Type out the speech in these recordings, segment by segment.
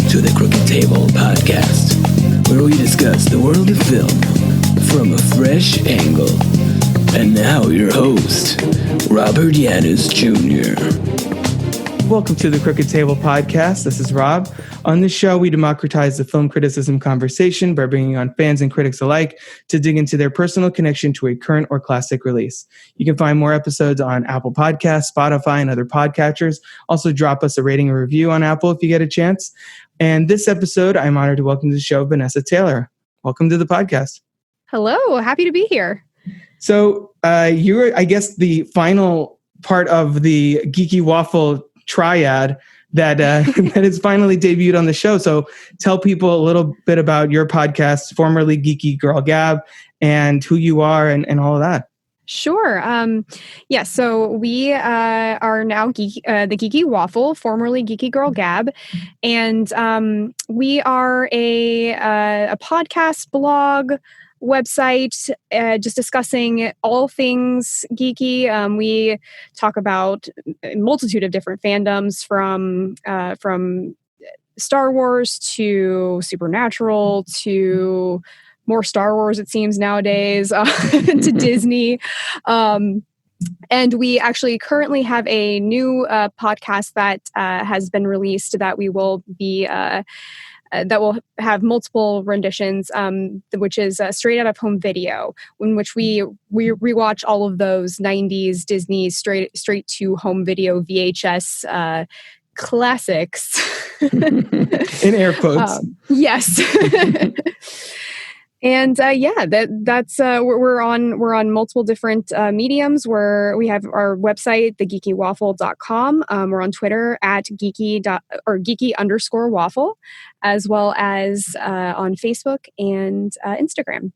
to the Crooked Table podcast, where we discuss the world of film from a fresh angle. And now your host, Robert Yanis Jr. Welcome to the Crooked Table podcast. This is Rob. On this show, we democratize the film criticism conversation by bringing on fans and critics alike to dig into their personal connection to a current or classic release. You can find more episodes on Apple Podcasts, Spotify, and other podcatchers. Also, drop us a rating and review on Apple if you get a chance. And this episode, I'm honored to welcome to the show Vanessa Taylor. Welcome to the podcast. Hello. Happy to be here. So you're, I guess, the final part of the Geeky Waffle triad that that has finally debuted on the show. So tell people a little bit about your podcast, formerly Geeky Girl Gab, and who you are and all of that. Sure. So we are now the Geeky Waffle, formerly Geeky Girl Gab, and we are a podcast blog website just discussing all things geeky. We talk about a multitude of different fandoms from Star Wars to Supernatural to more Star Wars, it seems nowadays, to Disney. And we actually currently have a new podcast that has been released that we will be that will have multiple renditions, which is straight out of home video, in which we rewatch all of those 90s Disney straight to home video VHS classics. In air quotes. Yes. And that's we're on multiple different mediums. Where we have our website, thegeekywaffle.com. We're on Twitter at geeky_waffle, as well as on Facebook and Instagram.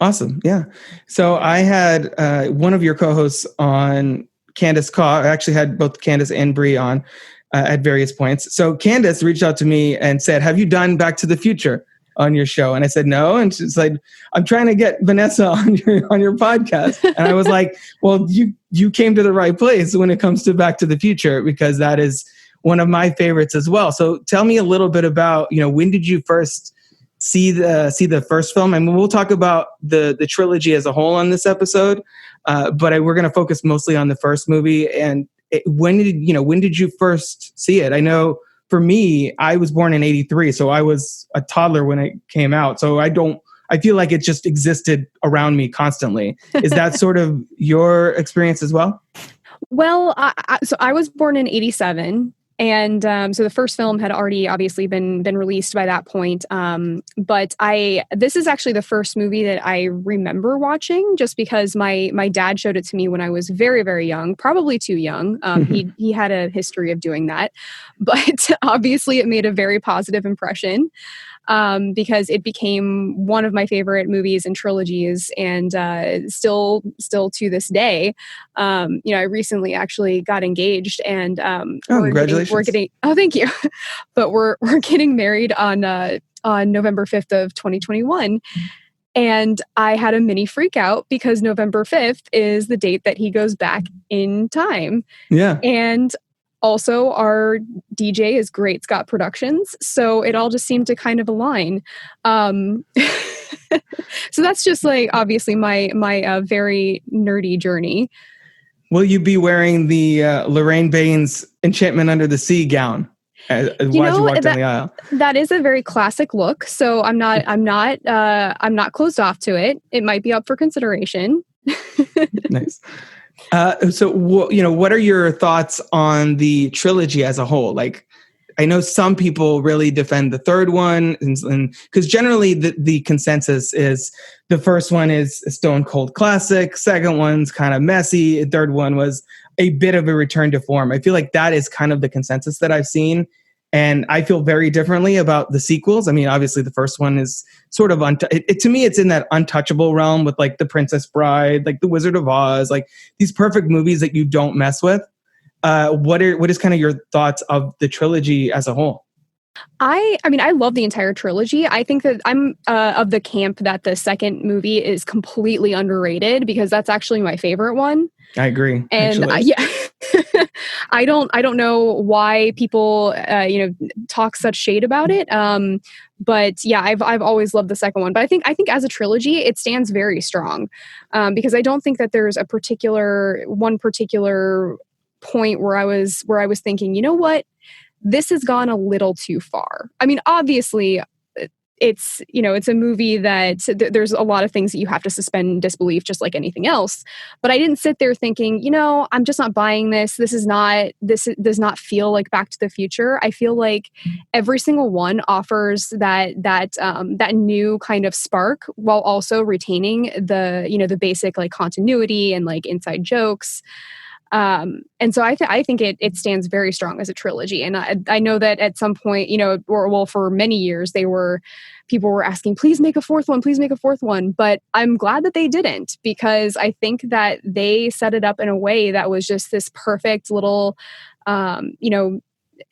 Awesome. Yeah. So I had one of your co-hosts on, Candace Caw. I actually had both Candace and Bree on at various points. So Candace reached out to me and said, "Have you done Back to the Future on your show?" And I said, "No." And she's like, "I'm trying to get Vanessa on your podcast." And I was like, "Well, you came to the right place when it comes to Back to the Future, because that is one of my favorites as well." So tell me a little bit about, when did you first see the first film? I mean, we'll talk about the trilogy as a whole on this episode, but we're going to focus mostly on the first movie. And when did you first see it? I know for me, I was born in 1983, so I was a toddler when it came out. So I feel like it just existed around me constantly. Is that sort of your experience as well? Well, so I was born in 1987. And so the first film had already obviously been released by that point. But this is actually the first movie that I remember watching, just because my dad showed it to me when I was very, very young, probably too young. He had a history of doing that, but obviously it made a very positive impression. Because it became one of my favorite movies and trilogies, and still to this day. I recently actually got engaged, and congratulations! Thank you. But we're getting married on November 5th of 2021. And I had a mini freak out because November 5th is the date that he goes back in time. Yeah. And also, our DJ is Great Scott Productions, so it all just seemed to kind of align. So that's just obviously my very nerdy journey. Will you be wearing the Lorraine Baines Enchantment Under the Sea gown as you walk down the aisle? That is a very classic look. So I'm not closed off to it. It might be up for consideration. Nice. So what are your thoughts on the trilogy as a whole? Like, I know some people really defend the third one, and because generally the consensus is the first one is a stone cold classic, second one's kind of messy, third one was a bit of a return to form. I feel like that is kind of the consensus that I've seen. And I feel very differently about the sequels. I mean, obviously the first one is sort of, to me, it's in that untouchable realm with like The Princess Bride, like The Wizard of Oz, like these perfect movies that you don't mess with. What is kind of your thoughts of the trilogy as a whole? I mean, I love the entire trilogy. I think that I'm of the camp that the second movie is completely underrated because that's actually my favorite one. I agree. And yeah, I don't know why people talk such shade about it. But yeah, I've always loved the second one. But I think as a trilogy, it stands very strong because I don't think that there's one particular point where I was thinking, you know what, this has gone a little too far. I mean, obviously, it's a movie that there's a lot of things that you have to suspend disbelief, just like anything else. But I didn't sit there thinking, I'm just not buying this. This does not feel like Back to the Future. I feel like every single one offers that new kind of spark while also retaining the basic like continuity and like inside jokes. And so I think it stands very strong as a trilogy. And I know that at some point, for many years, people were asking, please make a fourth one. But I'm glad that they didn't, because I think that they set it up in a way that was just this perfect little,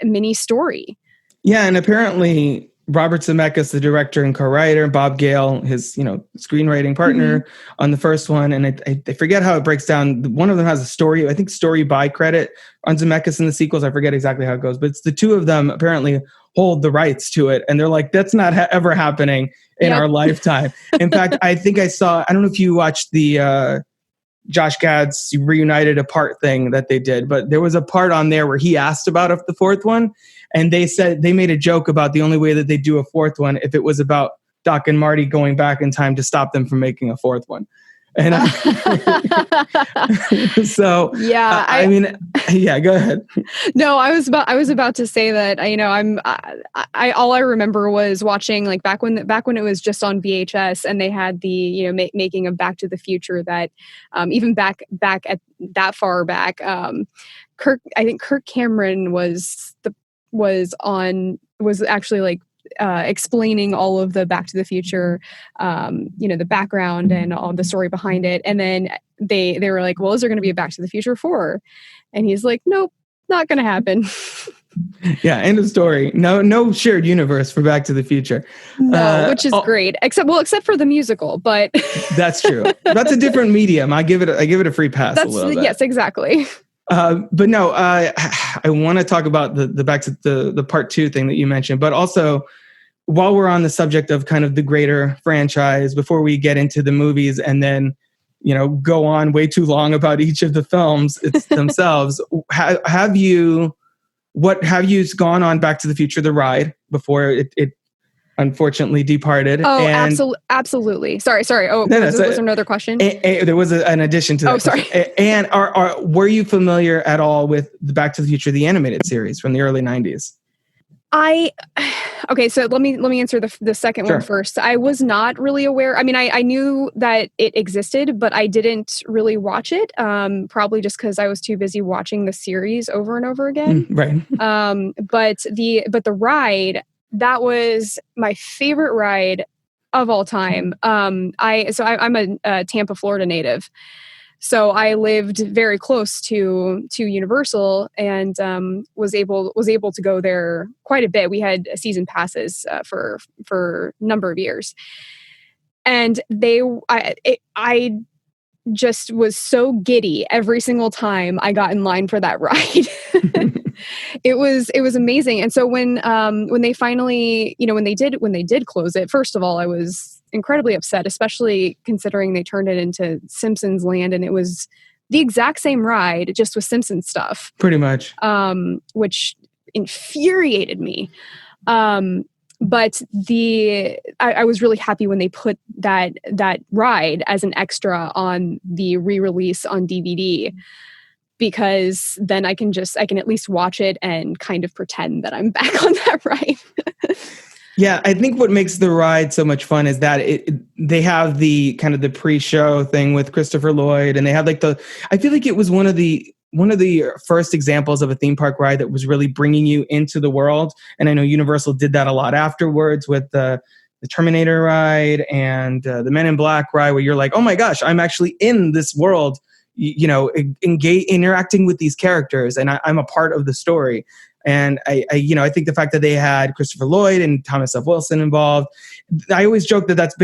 mini story. Yeah. And apparently Robert Zemeckis, the director and co-writer, and Bob Gale, his screenwriting partner on the first one, and I forget how it breaks down. One of them has a story by credit on Zemeckis in the sequels. I forget exactly how it goes, but it's the two of them apparently hold the rights to it, and they're like, that's not ever happening in our lifetime. In fact, I think I don't know if you watched the Josh Gad's Reunited Apart thing that they did, but there was a part on there where he asked about the fourth one. And they said they made a joke about the only way that they do a fourth one if it was about Doc and Marty going back in time to stop them from making a fourth one. And so yeah, I mean, go ahead. No, I was about to say that all I remember was watching like back when it was just on VHS and they had the making of Back to the Future that even back at that far back, Kirk Cameron was actually like explaining all of the Back to the Future, the background and all the story behind it. And then they were like, well, is there going to be a Back to the Future 4? And he's like, nope, not going to happen. Yeah, end of story. No shared universe for Back to the Future. No, which is great, except for the musical. But that's true. That's a different medium. I give it a free pass. A little bit. Yes, exactly. But no, I want to talk about the back to the part 2 thing that you mentioned, but also while we're on the subject of kind of the greater franchise, before we get into the movies and then, go on way too long about each of the films themselves, have you gone on Back to the Future, the ride, before it unfortunately departed? Oh, absolutely. Sorry. Oh, was there another question? There was an addition to that. Oh, sorry. And were you familiar at all with the Back to the Future, the animated series from the early 90s? Okay, so let me answer the second one first. I was not really aware. I mean, I knew that it existed, but I didn't really watch it. Probably just because I was too busy watching the series over and over again. Right. But the ride, that was my favorite ride of all time. I'm a Tampa, Florida native. So I lived very close to Universal and was able to go there quite a bit. We had season passes for a number of years, and I just was so giddy every single time I got in line for that ride. It was amazing. And so when they finally, when they did close it, first of all, I was incredibly upset, especially considering they turned it into Simpsons Land and it was the exact same ride, just with Simpsons stuff. Pretty much. Which infuriated me. But I was really happy when they put that ride as an extra on the re-release on DVD, because then I can at least watch it and kind of pretend that I'm back on that ride. Yeah, I think what makes the ride so much fun is that they have the kind of the pre-show thing with Christopher Lloyd, and they have like I feel like it was one of the first examples of a theme park ride that was really bringing you into the world. And I know Universal did that a lot afterwards with the Terminator ride and the Men in Black ride, where you're like, oh my gosh, I'm actually in this world, interacting with these characters, and I'm a part of the story. And I think the fact that they had Christopher Lloyd and Thomas F. Wilson involved, I always joke that that's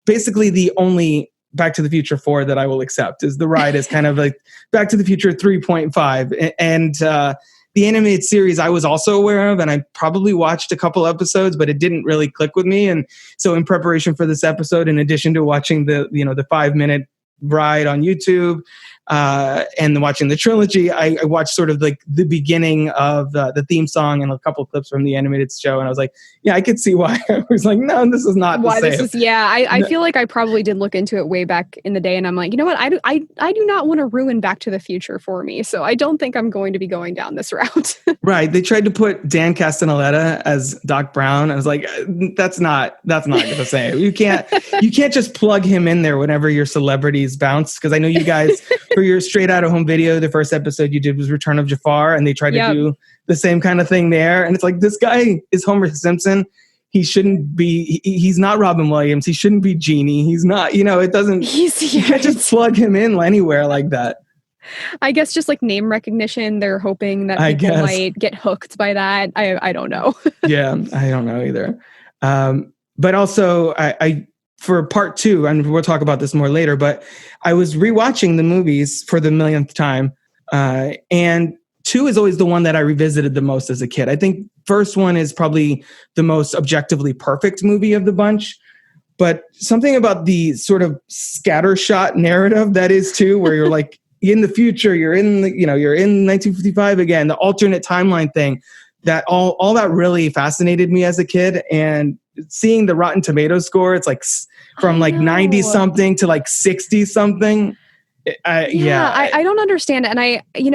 basically the only Back to the Future 4 that I will accept, is the ride is kind of like Back to the Future 3.5. And the animated series I was also aware of, and I probably watched a couple episodes, but it didn't really click with me. And so in preparation for this episode, in addition to watching the 5-minute ride on YouTube, and watching the trilogy, I watched sort of like the beginning of the theme song and a couple of clips from the animated show, and I was like, yeah, I could see why. I was like, no, this is not why the same. This is, yeah, I feel like I probably did look into it way back in the day, and I'm like, you know what, I do not want to ruin Back to the Future for me, so I don't think I'm going to be going down this route. Right. They tried to put Dan Castellaneta as Doc Brown. I was like, that's not the same. You can't just plug him in there whenever your celebrities bounce, because I know you guys, for your Straight Out of Home video, the first episode you did was Return of Jafar, and they tried to do the same kind of thing there. And it's like, this guy is Homer Simpson. He shouldn't be, he's not Robin Williams. He shouldn't be Genie. He's not, it doesn't, you can't just plug him in anywhere like that. I guess just like name recognition, they're hoping that people might get hooked by that. I don't know. Yeah, I don't know either. But also, I for part 2, and we'll talk about this more later, but I was rewatching the movies for the millionth time. And 2 is always the one that I revisited the most as a kid. I think first one is probably the most objectively perfect movie of the bunch. But something about the sort of scattershot narrative that is 2, where you're like, in the future, you're in 1955 again, the alternate timeline thing, that all that really fascinated me as a kid. And seeing the Rotten Tomatoes score, it's like from like 90 something to like 60 something. I don't understand it. And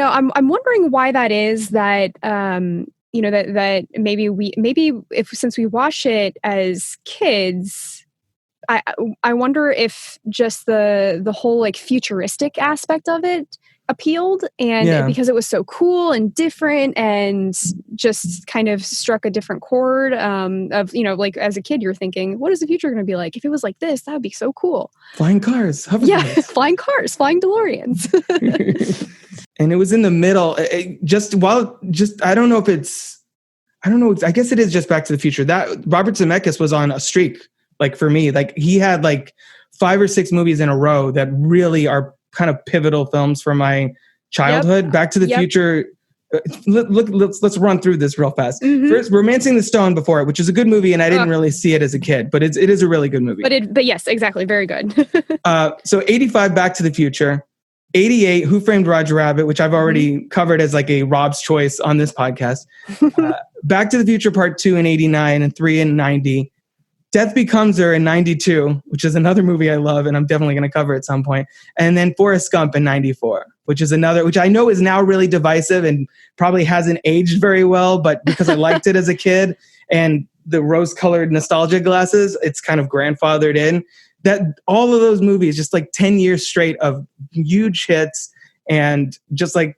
I'm wondering why that is, that, that maybe if, since we watch it as kids, I wonder if just the whole like futuristic aspect of it appealed, and because it was so cool and different and just kind of struck a different chord of, like as a kid, you're thinking, what is the future going to be like? If it was like this, that would be so cool. Flying cars. Flying cars, flying DeLoreans. And it was in the middle. I don't know. I guess it is just Back to the Future. That Robert Zemeckis was on a streak. Like for me, like he had like 5 or 6 movies in a row that really are kind of pivotal films for my childhood. Back to the Future. Let's run through this real fast. Mm-hmm. First, Romancing the Stone before it, which is a good movie, and I didn't really see it as a kid, but it is a really good movie. But yes, exactly, very good. So 85, Back to the Future. 88, Who Framed Roger Rabbit, which I've already covered as like a Rob's choice on this podcast. Back to the Future Part 2 in 89 and 3 in 90. Death Becomes Her in 92, which is another movie I love, and I'm definitely going to cover at some point. And then Forrest Gump in 94, which is another, which I know is now really divisive and probably hasn't aged very well, but because I liked it as a kid and the rose-colored nostalgia glasses, it's kind of grandfathered in. That all of those movies, just like 10 years straight of huge hits, and just like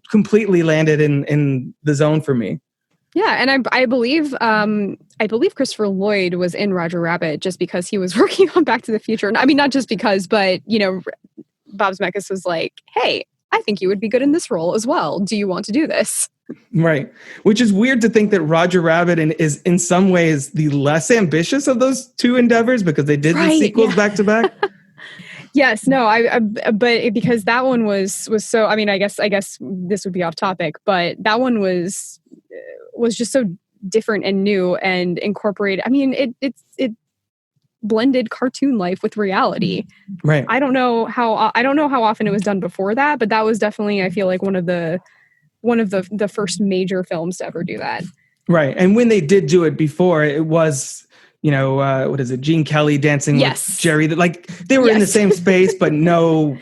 completely landed in the zone for me. Yeah, and I believe Christopher Lloyd was in Roger Rabbit just because he was working on Back to the Future. I mean, not just because, but Bob Zemeckis was like, "Hey, I think you would be good in this role as well. Do you want to do this?" Right. Which is weird to think that Roger Rabbit is in some ways the less ambitious of those 2 endeavors, because they did the sequels back to back. Yes, no, but because that one was so, I mean, I guess this would be off topic, but that one was just so different and new and incorporated. I mean, it blended cartoon life with reality. Right. I don't know how often it was done before that, but that was definitely, I feel like, one of the first major films to ever do that. Right. And when they did do it before, it was, what is it? Gene Kelly dancing with Jerry. Like they were in the same space, but no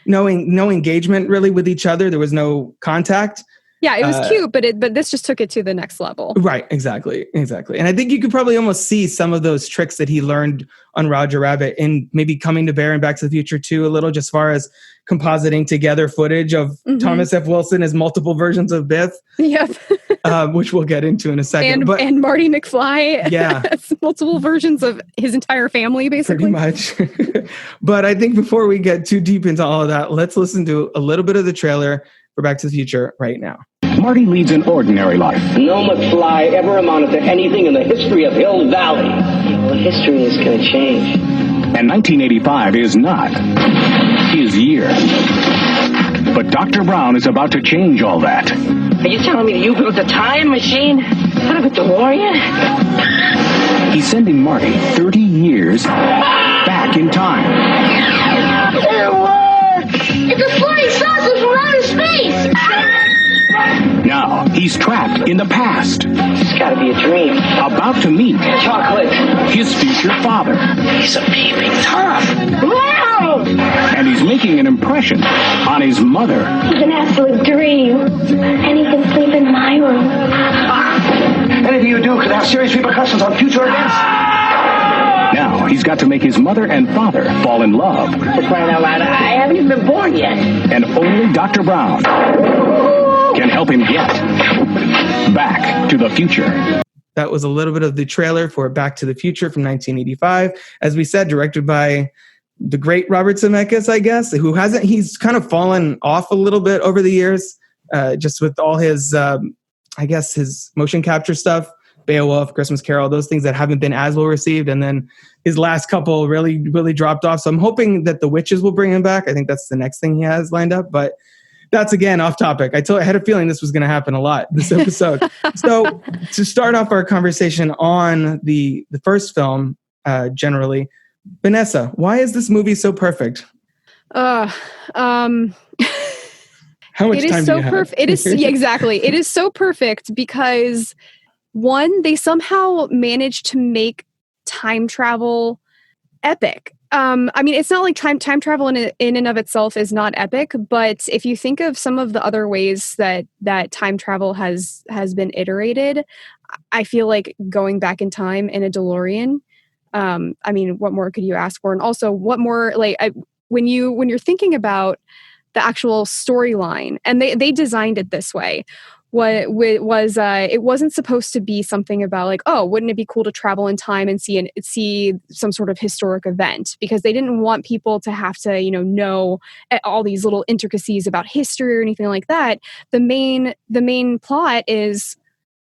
engagement really with each other. There was no contact. Yeah, it was cute, but this just took it to the next level. Right, exactly. And I think you could probably almost see some of those tricks that he learned on Roger Rabbit and maybe coming to bear in Back to the Future 2 a little, just as far as compositing together footage of Thomas F. Wilson as multiple versions of Biff. Yep. Which we'll get into in a second. And Marty McFly. Yeah. Multiple versions of his entire family, basically. Pretty much. But I think before we get too deep into all of that, let's listen to a little bit of the trailer for Back to the Future right now. Marty leads an ordinary life. No McFly ever amounted to anything in the history of Hill Valley. Well, history is going to change. And 1985 is not his year. But Dr. Brown is about to change all that. Are you telling me that you built a time machine out of a Delorean? He's sending Marty 30 years back in time. It's a flying saucer from outer space! Now, he's trapped in the past. It's got to be a dream. About to meet Chocolate. his future father. He's a peeping Tom. Wow! And he's making an impression on his mother. He's an absolute dream. And he can sleep in my room. Anything you do could have serious repercussions on future events. Now, he's got to make his mother and father fall in love. For crying out loud, I haven't even been born yet. And only Dr. Brown can help him get back to the future. That was a little bit of the trailer for Back to the Future from 1985. As we said, directed by the great Robert Zemeckis, I guess, he's kind of fallen off a little bit over the years, just with all his, his motion capture stuff, Beowulf, Christmas Carol, those things that haven't been as well received. And then his last couple really, really dropped off. So I'm hoping that The Witches will bring him back. I think that's the next thing he has lined up. But that's, again, off topic. I had a feeling this was going to happen a lot this episode. So to start off our conversation on the first film, generally, Vanessa, why is this movie so perfect? How much time do you have? It is exactly. It is so perfect because, one, they somehow managed to make time travel epic. It's not like time travel in and of itself is not epic, but if you think of some of the other ways that time travel has been iterated, I feel like going back in time in a DeLorean, what more could you ask for? And also, what more, when you're thinking about the actual storyline, and they designed it this way. It wasn't supposed to be something about like, oh, wouldn't it be cool to travel in time and see some sort of historic event, because they didn't want people to have to, know all these little intricacies about history or anything like that. The main plot is,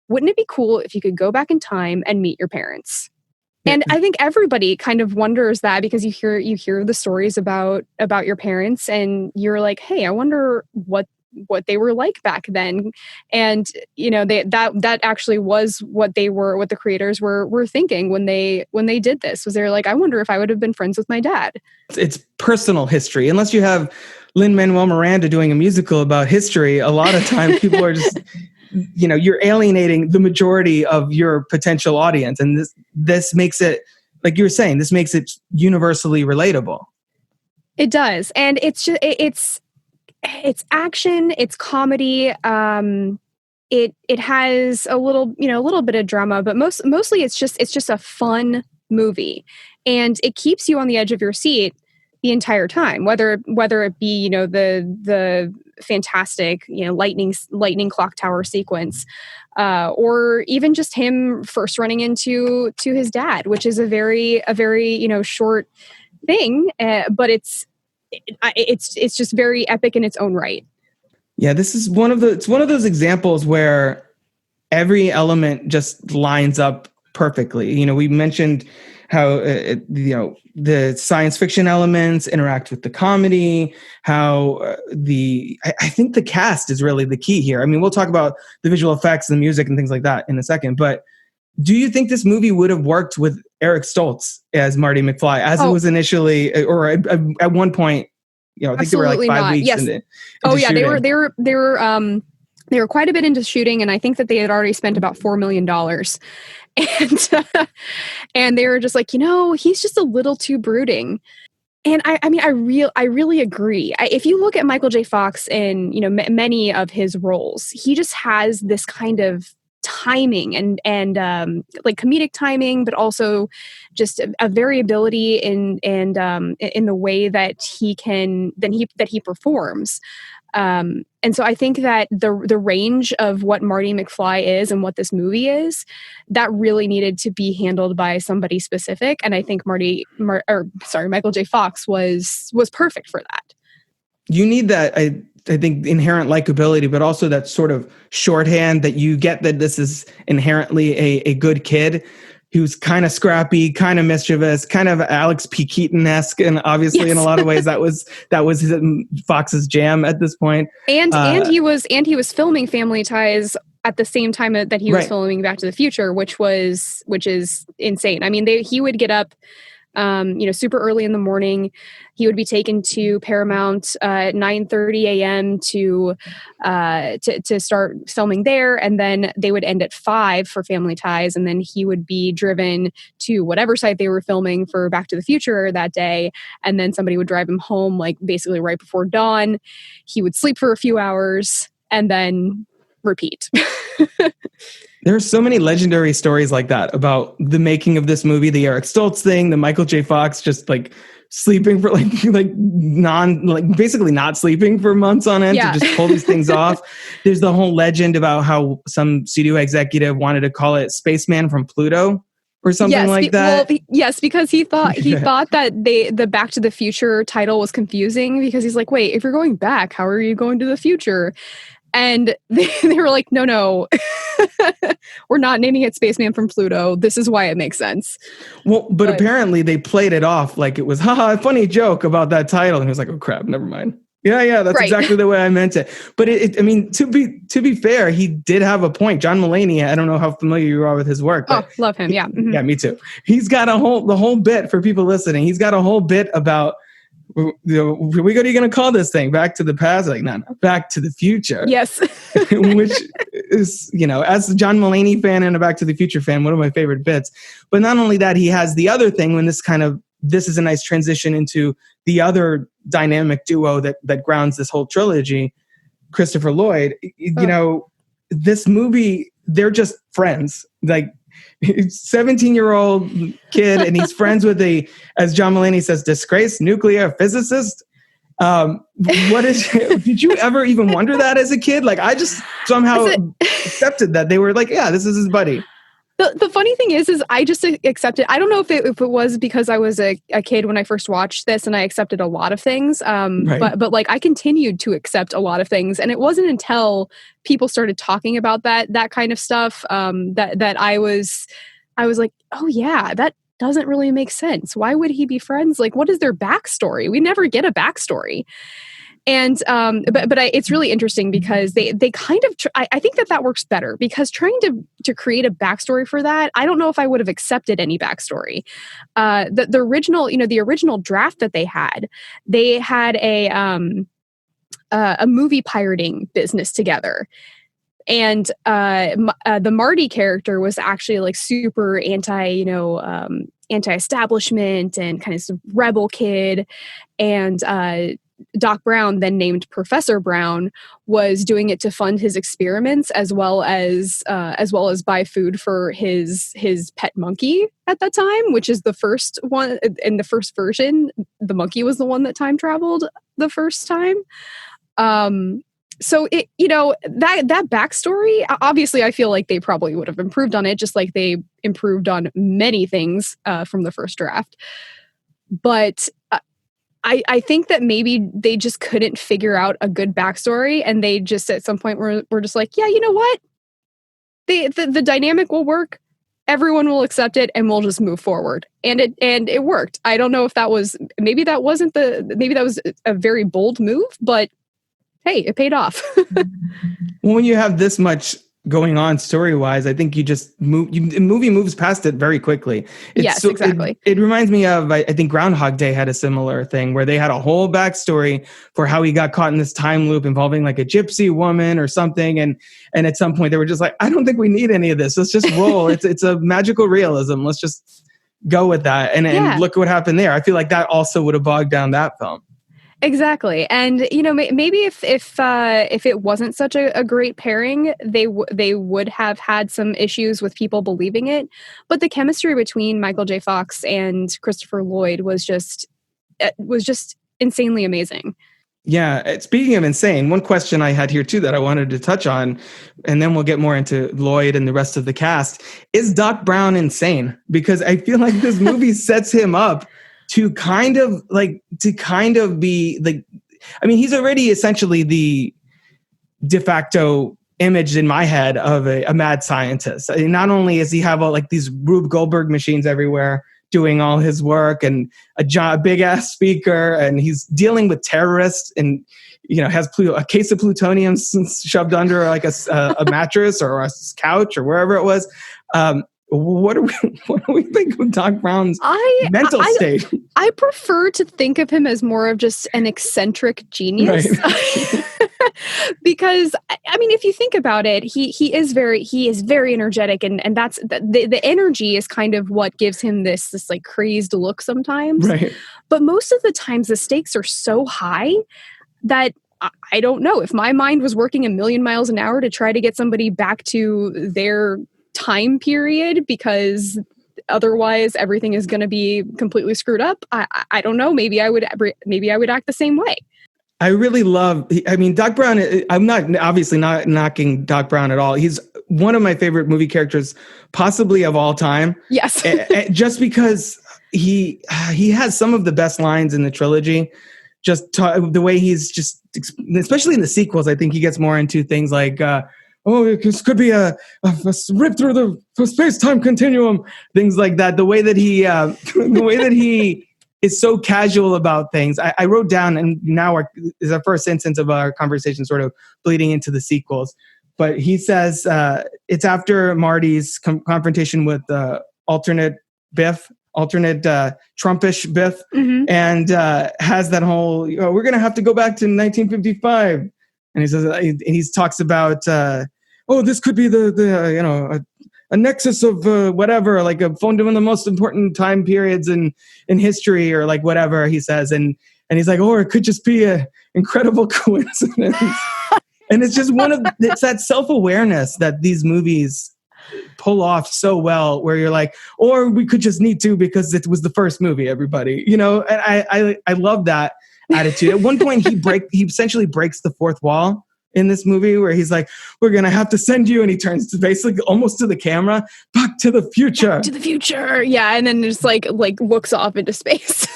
wouldn't it be cool if you could go back in time and meet your parents? And I think everybody kind of wonders that, because you hear the stories about your parents and you're like, hey, I wonder what they were like back then. And that actually was what the creators were thinking when they did this, was they're like, I wonder if I would have been friends with my dad. It's personal history. Unless you have Lin-Manuel Miranda doing a musical about history, a lot of times people are just you're alienating the majority of your potential audience, and this makes it, like you were saying, this makes it universally relatable. It does. And it's just it's action, it's comedy. It has a little bit of drama, but mostly it's just a fun movie, and it keeps you on the edge of your seat the entire time. Whether it be the fantastic lightning clock tower sequence, or even just him first running into his dad, which is a very short thing, but it's just very epic in its own right. Yeah, this is one of those examples where every element just lines up perfectly. We mentioned how the science fiction elements interact with the comedy, how I think the cast is really the key here. I mean, we'll talk about the visual effects and the music and things like that in a second, but do you think this movie would have worked with Eric Stoltz as Marty McFly, as it was initially, or at one point, I think they were like 5 weeks into shooting. They were quite a bit into shooting, and I think that they had already spent about $4 million. And they were just like, he's just a little too brooding. And I really agree. If you look at Michael J. Fox in many of his roles, he just has this kind of timing and like comedic timing, but also just a variability in the way that he performs. And so I think that the range of what Marty McFly is and what this movie is, that really needed to be handled by somebody specific. And I think Michael J. Fox was perfect for that. You need that. I think, inherent likability, but also that sort of shorthand that you get that this is inherently a good kid who's kind of scrappy, kind of mischievous, kind of Alex P. Keaton-esque, and obviously in a lot of ways that was Fox's jam at this point. And he was filming Family Ties at the same time that he was filming Back to the Future, which is insane. I mean, he would get up super early in the morning. He would be taken to Paramount at 9:30 a.m. to start filming there, and then they would end at 5 for Family Ties, and then he would be driven to whatever site they were filming for Back to the Future that day, and then somebody would drive him home like basically right before dawn. He would sleep for a few hours and then repeat. There are so many legendary stories like that about the making of this movie, the Eric Stoltz thing, the Michael J. Fox just like sleeping for basically not sleeping for months on end to just pull these things off. There's the whole legend about how some studio executive wanted to call it Spaceman from Pluto or something like that. Well, yes, because he thought that the Back to the Future title was confusing because he's like, wait, if you're going back, how are you going to the future? And they were like, no, we're not naming it Spaceman from Pluto. This is why it makes sense. Well, but apparently they played it off like it was, haha, funny joke about that title. And he was like, oh crap, never mind. Yeah, that's exactly the way I meant it. But to be fair, he did have a point. John Mulaney, I don't know how familiar you are with his work. But love him. Yeah. Mm-hmm. Yeah, me too. He's got the whole bit for people listening. He's got a whole bit about, what are you going to call this thing? Back to the past? Like, no, Back to the Future. Yes. Which is, as a John Mulaney fan and a Back to the Future fan, one of my favorite bits. But not only that, he has the other thing when this is a nice transition into the other dynamic duo that grounds this whole trilogy, Christopher Lloyd. This movie, they're just friends. Like, 17-year-old kid, and he's friends with as John Mulaney says, disgraced nuclear physicist. Did you ever even wonder that as a kid? Like, I just somehow accepted that they were like, yeah, this is his buddy. The funny thing is I just accepted. I don't know if it was because I was a kid when I first watched this and I accepted a lot of things. But like I continued to accept a lot of things. And it wasn't until people started talking about that kind of stuff that I was like, oh yeah, that doesn't really make sense. Why would he be friends? Like, what is their backstory? We never get a backstory. And it's really interesting because they kind of I think that works better because trying to create a backstory for that, I don't know if I would have accepted any backstory. The original draft that they had a movie pirating business together. And the Marty character was actually like super anti-establishment and kind of rebel kid. And Doc Brown, then named Professor Brown, was doing it to fund his experiments as well as buy food for his pet monkey at that time, which is the first one. In the first version, the monkey was the one that time traveled the first time. So that backstory, obviously I feel like they probably would have improved on it, just like they improved on many things from the first draft. But I think that maybe they just couldn't figure out a good backstory, and they just at some point were just like, yeah, you know what? The dynamic will work. Everyone will accept it, and we'll just move forward. And it worked. I don't know if that was maybe that was a very bold move, but hey, it paid off. Well, when you have this much going on story-wise, I think the movie moves past it very quickly. Yes, exactly. It reminds me of, I think Groundhog Day had a similar thing where they had a whole backstory for how he got caught in this time loop involving like a gypsy woman or something. And at some point they were just like, I don't think we need any of this. Let's just roll. It's a magical realism. Let's just go with that. And look what happened there. I feel like that also would have bogged down that film. Exactly. And, maybe if it wasn't such a great pairing, they would have had some issues with people believing it. But the chemistry between Michael J. Fox and Christopher Lloyd was just insanely amazing. Yeah. Speaking of insane, one question I had here too that I wanted to touch on, and then we'll get more into Lloyd and the rest of the cast, is Doc Brown insane? Because I feel like this movie sets him up to kind of be like, I mean, he's already essentially the de facto image in my head of a mad scientist. I mean, not only does he have like these Rube Goldberg machines everywhere doing all his work, and a big ass speaker, and he's dealing with terrorists, and has a case of plutonium shoved under like a mattress or a couch or wherever it was. What do we think of Doc Brown's mental state? I prefer to think of him as more of just an eccentric genius. Right. Because I mean, if you think about it, he is very energetic, and that's the energy is kind of what gives him this like crazed look sometimes. Right. But most of the times the stakes are so high that I don't know, if my mind was working a million miles an hour to try to get somebody back to their time period, because otherwise everything is going to be completely screwed up. I don't know. Maybe I would act the same way. I really love, I mean, Doc Brown, I'm obviously not knocking Doc Brown at all. He's one of my favorite movie characters, possibly of all time. Yes. Just because he has some of the best lines in the trilogy. Just the way he's just, especially in the sequels, I think he gets more into things like, this could be a rip through the space-time continuum, things like that. The way that he is so casual about things. I wrote down, and now is our first instance of our conversation sort of bleeding into the sequels. But he says it's after Marty's confrontation with alternate Trumpish Biff, mm-hmm. and has that whole, we're going to have to go back to 1955. And he says, and he talks about, this could be a nexus of whatever, like a one of the most important time periods in history, or like whatever he says. And he's like, or it could just be an incredible coincidence. And it's just it's that self-awareness that these movies pull off so well, where you're like, or we could just need to because it was the first movie, everybody, and I love that attitude. At one point he essentially breaks the fourth wall in this movie, where he's like, we're gonna have to send you, and he turns to basically almost to the camera, back to the future. Yeah. And then just like looks off into space.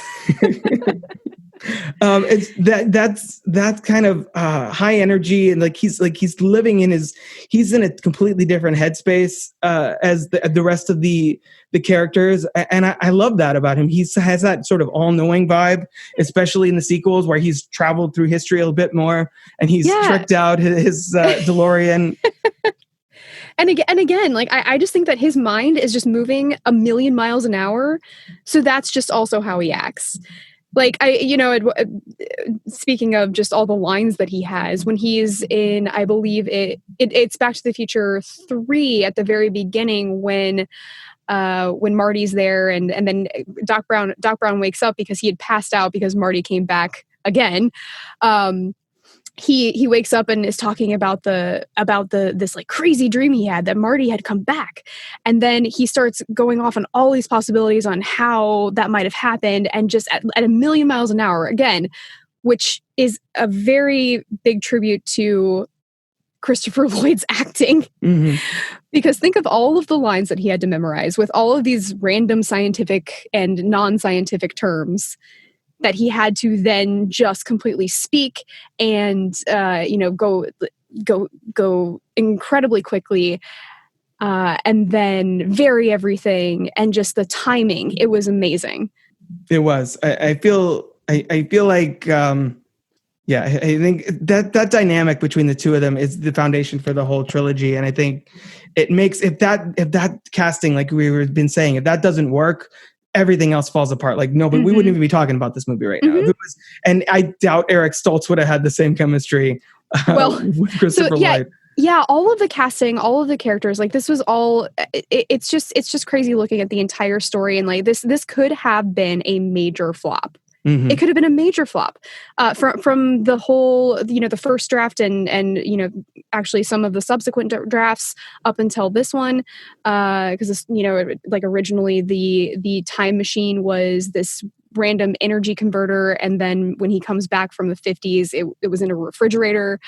It's that's kind of high energy, and he's living he's in a completely different headspace as the rest of the characters, and I love that about him. He has that sort of all-knowing vibe, especially in the sequels, where he's traveled through history a little bit more, and he's tricked out his Delorean. And again, like I just think that his mind is just moving a million miles an hour, so that's just also how he acts. Like speaking of just all the lines that he has, when he's in, I believe it's Back to the Future 3 at the very beginning, when Marty's there, and then Doc Brown wakes up because he had passed out because Marty came back again. He wakes up and is talking about this like crazy dream he had that Marty had come back. And then he starts going off on all these possibilities on how that might have happened, and just at a million miles an hour again, which is a very big tribute to Christopher Lloyd's acting. Mm-hmm. Because think of all of the lines that he had to memorize with all of these random scientific and non-scientific terms that he had to then just completely speak and go incredibly quickly, and then vary everything, and just the timing. It was amazing. It was. I feel like I think that dynamic between the two of them is the foundation for the whole trilogy, and I think it makes if that casting, like we were been saying, if that doesn't work, everything else falls apart. Like, no, but we wouldn't even be talking about this movie right now. Mm-hmm. And I doubt Eric Stoltz would have had the same chemistry with Christopher Lloyd. Yeah, all of the casting, all of the characters, like this was all. It's just crazy looking at the entire story, and like this could have been a major flop. Mm-hmm. It could have been a major flop from the whole, the first draft and actually some of the subsequent drafts up until this one, because this, like originally the time machine was this random energy converter, and then when he comes back from the 50s, it was in a refrigerator.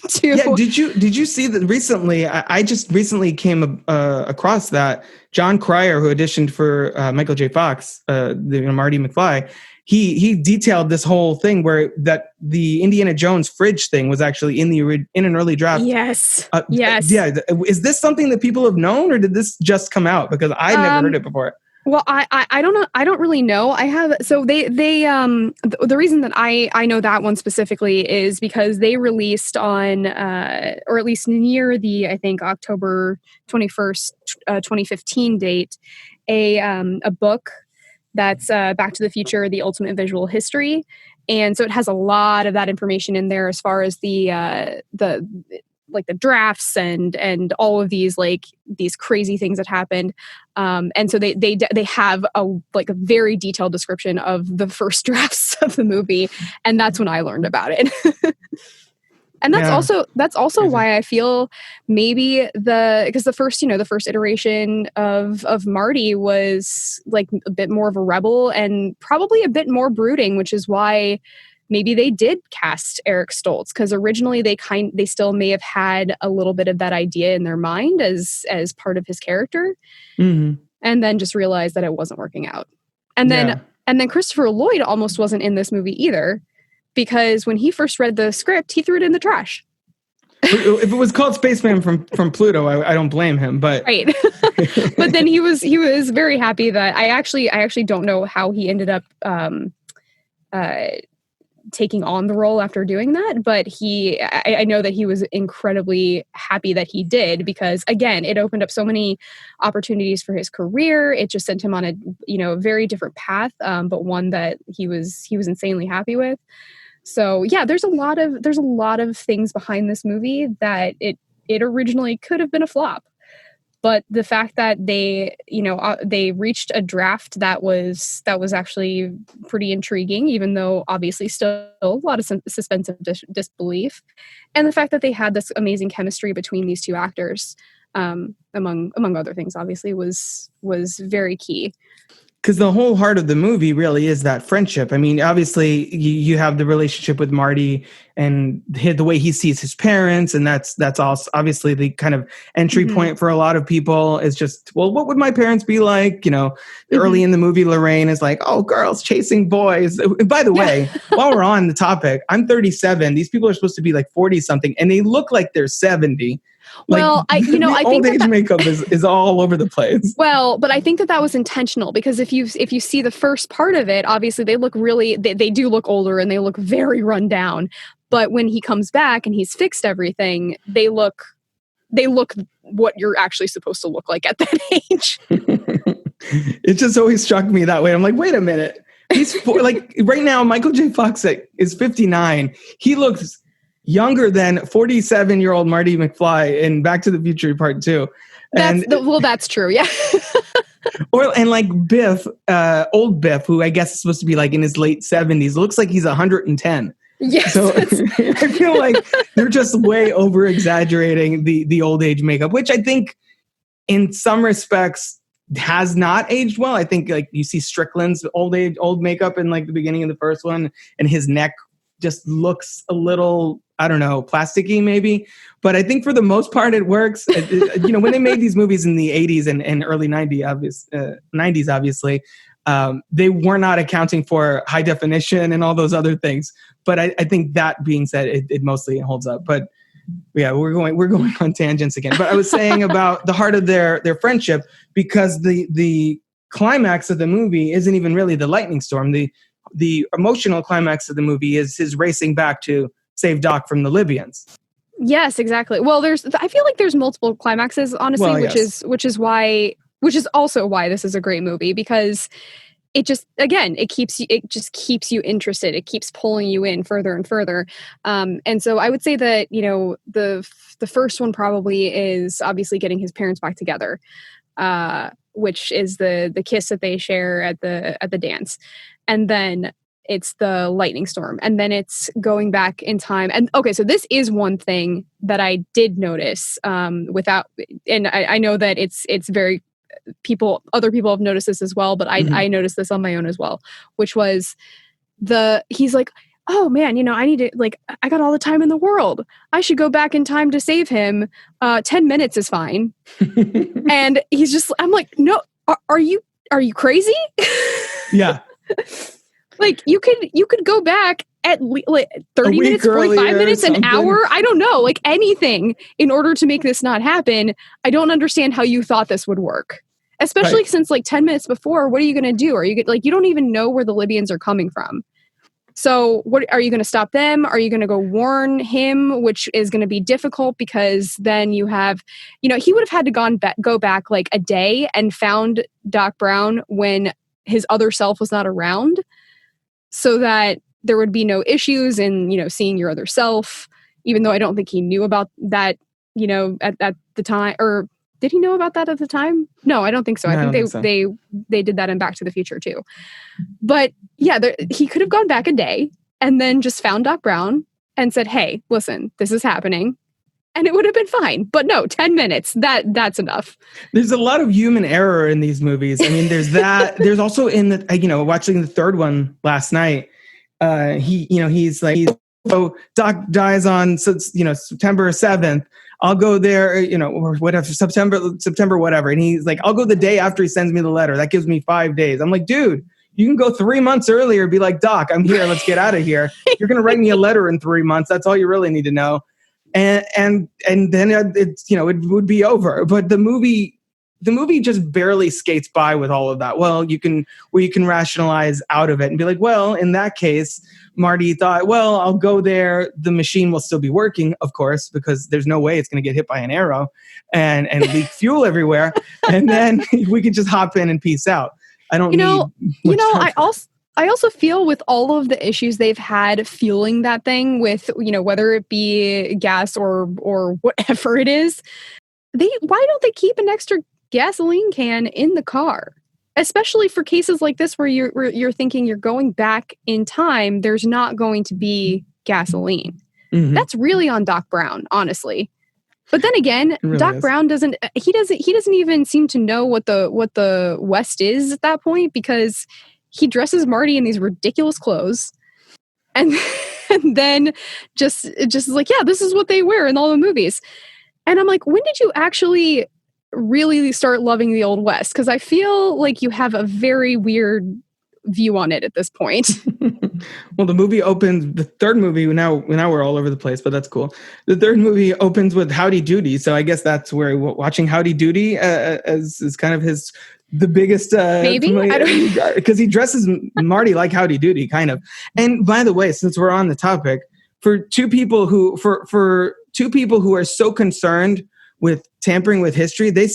Did you see that recently? I just recently came across that John Cryer, who auditioned for Michael J. Fox, Marty McFly, he detailed this whole thing where that the Indiana Jones fridge thing was actually in an early draft. Yes. Yes. Yeah. Is this something that people have known, or did this just come out? Because I'd never heard it before. Well, I don't know. I don't really know. I have, so the reason that I know that one specifically is because they released on, or at least near the, I think, October 21st, 2015 date, a book that's Back to the Future, The Ultimate Visual History. And so it has a lot of that information in there as far as the drafts and all of these these crazy things that happened. And so they have a very detailed description of the first drafts of the movie. And that's when I learned about it. And that's also crazy. why I feel maybe because the first iteration of Marty was a bit more of a rebel and probably a bit more brooding, which is why maybe they did cast Eric Stoltz, because originally they still may have had a little bit of that idea in their mind as part of his character, and then just realized that it wasn't working out. And then Christopher Lloyd almost wasn't in this movie either, because when he first read the script, he threw it in the trash. If it was called Spaceman from Pluto, I don't blame him. But right, but then he was very happy that I actually don't know how he ended up taking on the role after doing that, but I know that he was incredibly happy that he did, because again, it opened up so many opportunities for his career. It just sent him on a very different path, but one that he was insanely happy with. So yeah, there's a lot of things behind this movie that it originally could have been a flop. But the fact that they reached a draft that was actually pretty intriguing, even though obviously still a lot of suspense of disbelief, and the fact that they had this amazing chemistry between these two actors, among other things, obviously was very key. Because the whole heart of the movie really is that friendship. I mean, obviously, you have the relationship with Marty and the way he sees his parents, and that's also obviously the kind of entry point for a lot of people. Is just, well, what would my parents be like? Early in the movie, Lorraine is like, "Oh, girls chasing boys." By the way, while we're on the topic, I'm 37. These people are supposed to be 40 something, and they look like they're 70. Well, I think old age makeup is all over the place. Well, but I think that was intentional, because if you see the first part of it, obviously they look they do look older and they look very run down. But when he comes back and he's fixed everything, they look what you're actually supposed to look like at that age. It just always struck me that way. I'm like, wait a minute. He's right now, Michael J. Fox is 59. He looks younger than 47-year-old Marty McFly in Back to the Future Part 2. That's true, yeah. And Biff, old Biff, who I guess is supposed to be in his late 70s, looks like he's 110. Yes. So I feel like they're just way over exaggerating the old age makeup, which I think in some respects has not aged well. I think you see Strickland's old makeup in the beginning of the first one, and his neck just looks a little, I don't know, plasticky maybe. But I think for the most part it works. When they made these movies in the 80s and early 90s, obviously, they were not accounting for high definition and all those other things. But I think that being said, it mostly holds up. But yeah, we're going on tangents again. But I was saying about the heart of their friendship, because the climax of the movie isn't even really the lightning storm. The emotional climax of the movie is his racing back to save Doc from the Libyans. Yes, exactly. Well, I feel like there's multiple climaxes, honestly, Well, yes. which is also why this is a great movie, because it just keeps you interested. It keeps pulling you in further and further. And so I would say that, the first one probably is obviously getting his parents back together, which is the kiss that they share at the dance. And then it's the lightning storm, and then it's going back in time. And okay, so this is one thing that I did notice, and I know that it's very other people have noticed this as well, but I noticed this on my own as well, which was he's like, oh man, I need to, I got all the time in the world. I should go back in time to save him. 10 minutes is fine. And I'm like, no, are you crazy? Yeah. Like you could go back at like 30 minutes, 45 minutes, an hour. I don't know, like anything in order to make this not happen. I don't understand how you thought this would work. Especially since like 10 minutes before, what are you going to do? Are you like, you don't even know where the Libyans are coming from. So what are you going to stop them? Are you going to go warn him, which is going to be difficult because then you have, he would have had to go back like a day and found Doc Brown when his other self was not around so that there would be no issues in, seeing your other self, even though I don't think he knew about that, at the time. Or did he know about that at the time? No, I don't think so. I think they did that in Back to the Future too. But yeah, he could have gone back a day and then just found Doc Brown and said, "Hey, listen, this is happening." And it would have been fine. But no, 10 minutes, that's enough. There's a lot of human error in these movies. I mean, there's that. There's also in the, watching the third one last night, he's like, oh, Doc dies on, September 7th. I'll go there, or whatever, September, whatever. And he's like, I'll go the day after he sends me the letter. That gives me 5 days. I'm like, dude, you can go 3 months earlier, be like, Doc, I'm here. Let's get out of here. You're going to write me a letter in 3 months. That's all you really need to know. And then it's, it would be over. But the movie just barely skates by with all of that. Well, you can rationalize out of it and be like, well, in that case, Marty thought, well, I'll go there. The machine will still be working, of course, because there's no way it's going to get hit by an arrow and leak fuel everywhere. And then we can just hop in and peace out. I don't need I also feel with all of the issues they've had fueling that thing with, whether it be gas or whatever it is, why don't they keep an extra gasoline can in the car? Especially for cases like this where you're thinking you're going back in time, there's not going to be gasoline. Mm-hmm. That's really on Doc Brown, honestly. But then again, really Doc Brown doesn't even seem to know what the West is at that point, because he dresses Marty in these ridiculous clothes and then just is like, yeah, this is what they wear in all the movies. And I'm like, when did you actually really start loving the Old West? Because I feel like you have a very weird view on it at this point. Well, the third movie, now we're all over the place, but that's cool. The third movie opens with Howdy Doody. So I guess that's where watching Howdy Doody is kind of the biggest maybe because he dresses Marty like Howdy Doody, kind of. And by the way, since we're on the topic, for two people who are so concerned with tampering with history, they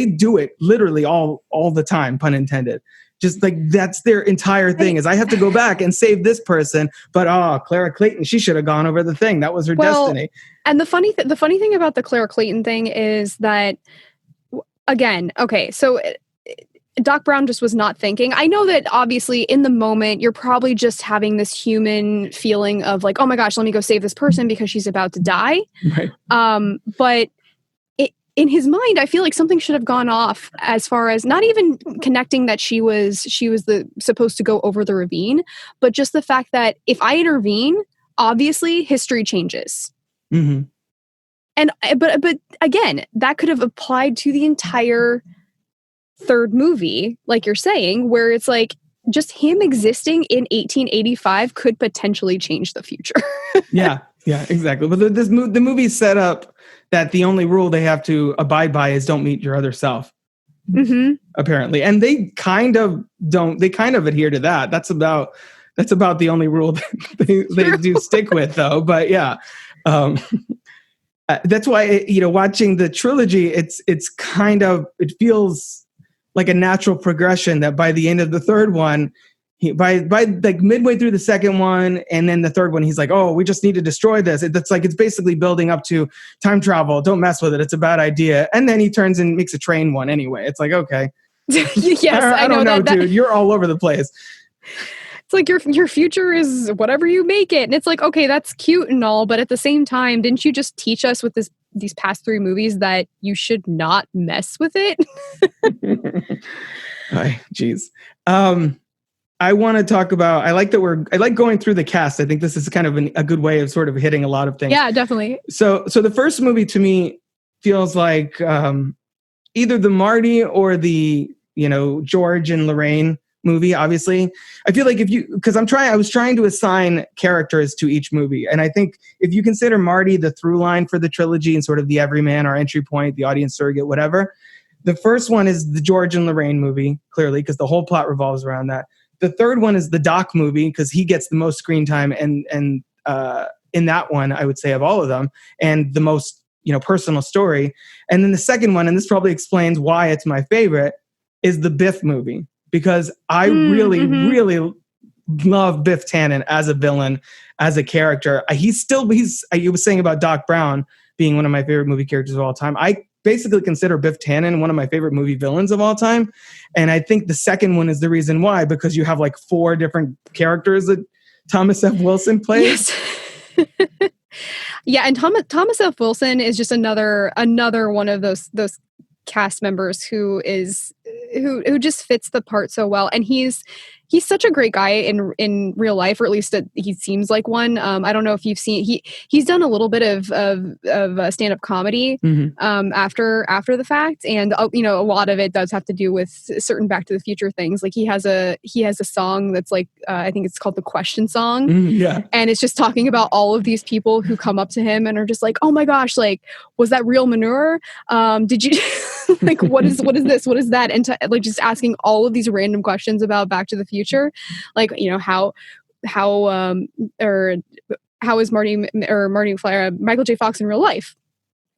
do it literally all the time, pun intended. Just like that's their entire thing is I have to go back and save this person, but Clara Clayton, she should have gone over the thing. That was her destiny. And the funny thing about the Clara Clayton thing is that, again, okay, so Doc Brown just was not thinking. I know that obviously in the moment you're probably just having this human feeling of like, oh my gosh, let me go save this person because she's about to die. Right. But in his mind, I feel like something should have gone off as far as not even connecting that she was supposed to go over the ravine, but just the fact that if I intervene, obviously history changes. Mm-hmm. And but again, that could have applied to the entire third movie, like you're saying, where it's like just him existing in 1885 could potentially change the future. Yeah, exactly. But the movie's set up that the only rule they have to abide by is don't meet your other self. Mm-hmm. Apparently. And they kind of adhere to that. That's about the only rule that they do stick with, though. But yeah, that's why, watching the trilogy, it feels like a natural progression that by the end of the third one, by like midway through the second one and then the third one, he's like, oh, we just need to destroy this. It's basically building up to time travel. Don't mess with it. It's a bad idea. And then he turns and makes a train one anyway. It's like, okay. Yes, I don't know, dude. You're all over the place. It's like your future is whatever you make it. And it's like, okay, that's cute and all. But at the same time, didn't you just teach us with these past three movies that you should not mess with it? Jeez. I want to talk about, I like going through the cast. I think this is kind of a good way of sort of hitting a lot of things. Yeah, definitely. So the first movie to me feels like either the Marty or the, George and Lorraine movie, obviously. I feel like I was trying to assign characters to each movie. And I think if you consider Marty the through line for the trilogy and sort of the everyman, our entry point, the audience surrogate, whatever, the first one is the George and Lorraine movie, clearly, because the whole plot revolves around that. The third one is the Doc movie, because he gets the most screen time and in that one, I would say, of all of them, and the most, personal story. And then the second one, and this probably explains why it's my favorite, is the Biff movie, because I really love Biff Tannen as a villain, as a character. You was saying about Doc Brown being one of my favorite movie characters of all time. I basically consider Biff Tannen one of my favorite movie villains of all time. And I think the second one is the reason why, because you have like 4 different characters that Thomas F. Wilson plays. Yes. Yeah, and Thomas F. Wilson is just another one of those cast members who just fits the part so well, and he's such a great guy in real life, or at least he seems like one. I don't know if you've seen he's done a little bit of stand-up comedy after the fact, and a lot of it does have to do with certain Back to the Future things. Like he has a song that's like I think it's called the Question Song, and it's just talking about all of these people who come up to him and are just like, oh my gosh, like, was that real manure? Did you like what is this? What is that? And like just asking all of these random questions about Back to the Future. Like, how is Marty McFly, Michael J. Fox in real life,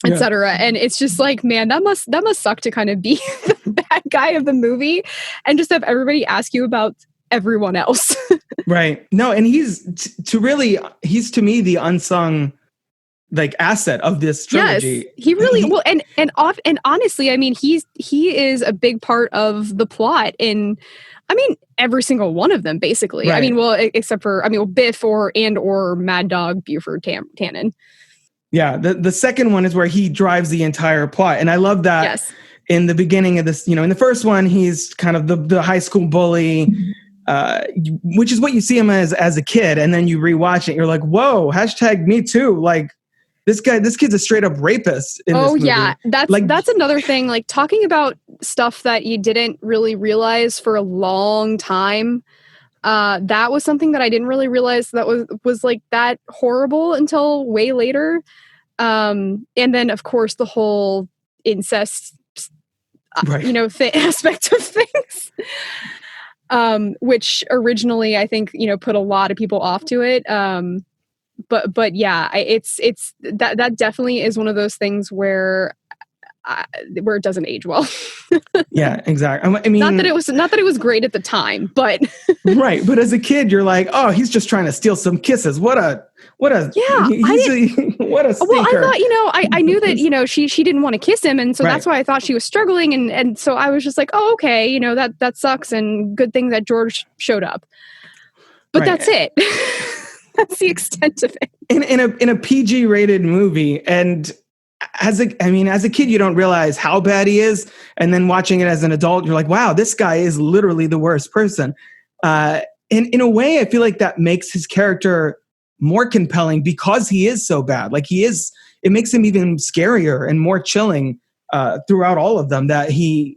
etc. And it's just like, man, that must suck to kind of be the bad guy of the movie and just have everybody ask you about everyone else. Right. No, and he's to me the unsung like asset of this trilogy. Yes, he really well, and honestly, I mean, he is a big part of the plot in, I mean, every single one of them, basically. Right. I mean, well, except for, Biff or Mad Dog Buford Tannen. Yeah, the second one is where he drives the entire plot, and I love that. Yes. In the beginning of this, in the first one, he's kind of the high school bully, which is what you see him as a kid, and then you rewatch it, you're like, whoa, #me too, like. This kid's a straight up rapist in this movie. Yeah, that's another thing. Like talking about stuff that you didn't really realize for a long time. That was something that I didn't really realize that was like that horrible until way later. And then of course the whole incest, aspect of things, which originally I think put a lot of people off to it. But yeah, it's that definitely is one of those things where it doesn't age well. Yeah, exactly. I mean, not that it was great at the time, but right. But as a kid, you're like, oh, he's just trying to steal some kisses. What a stinker. Well, I thought, I knew that, she didn't want to kiss him. And so that's why I thought she was struggling. And so I was just like, oh, okay, that sucks. And good thing that George showed up. But that's it. That's the extent of it. In a PG rated movie, and as a kid, you don't realize how bad he is, and then watching it as an adult, you're like, wow, this guy is literally the worst person. In a way, I feel like that makes his character more compelling because he is so bad. Like it makes him even scarier and more chilling throughout all of them. That he's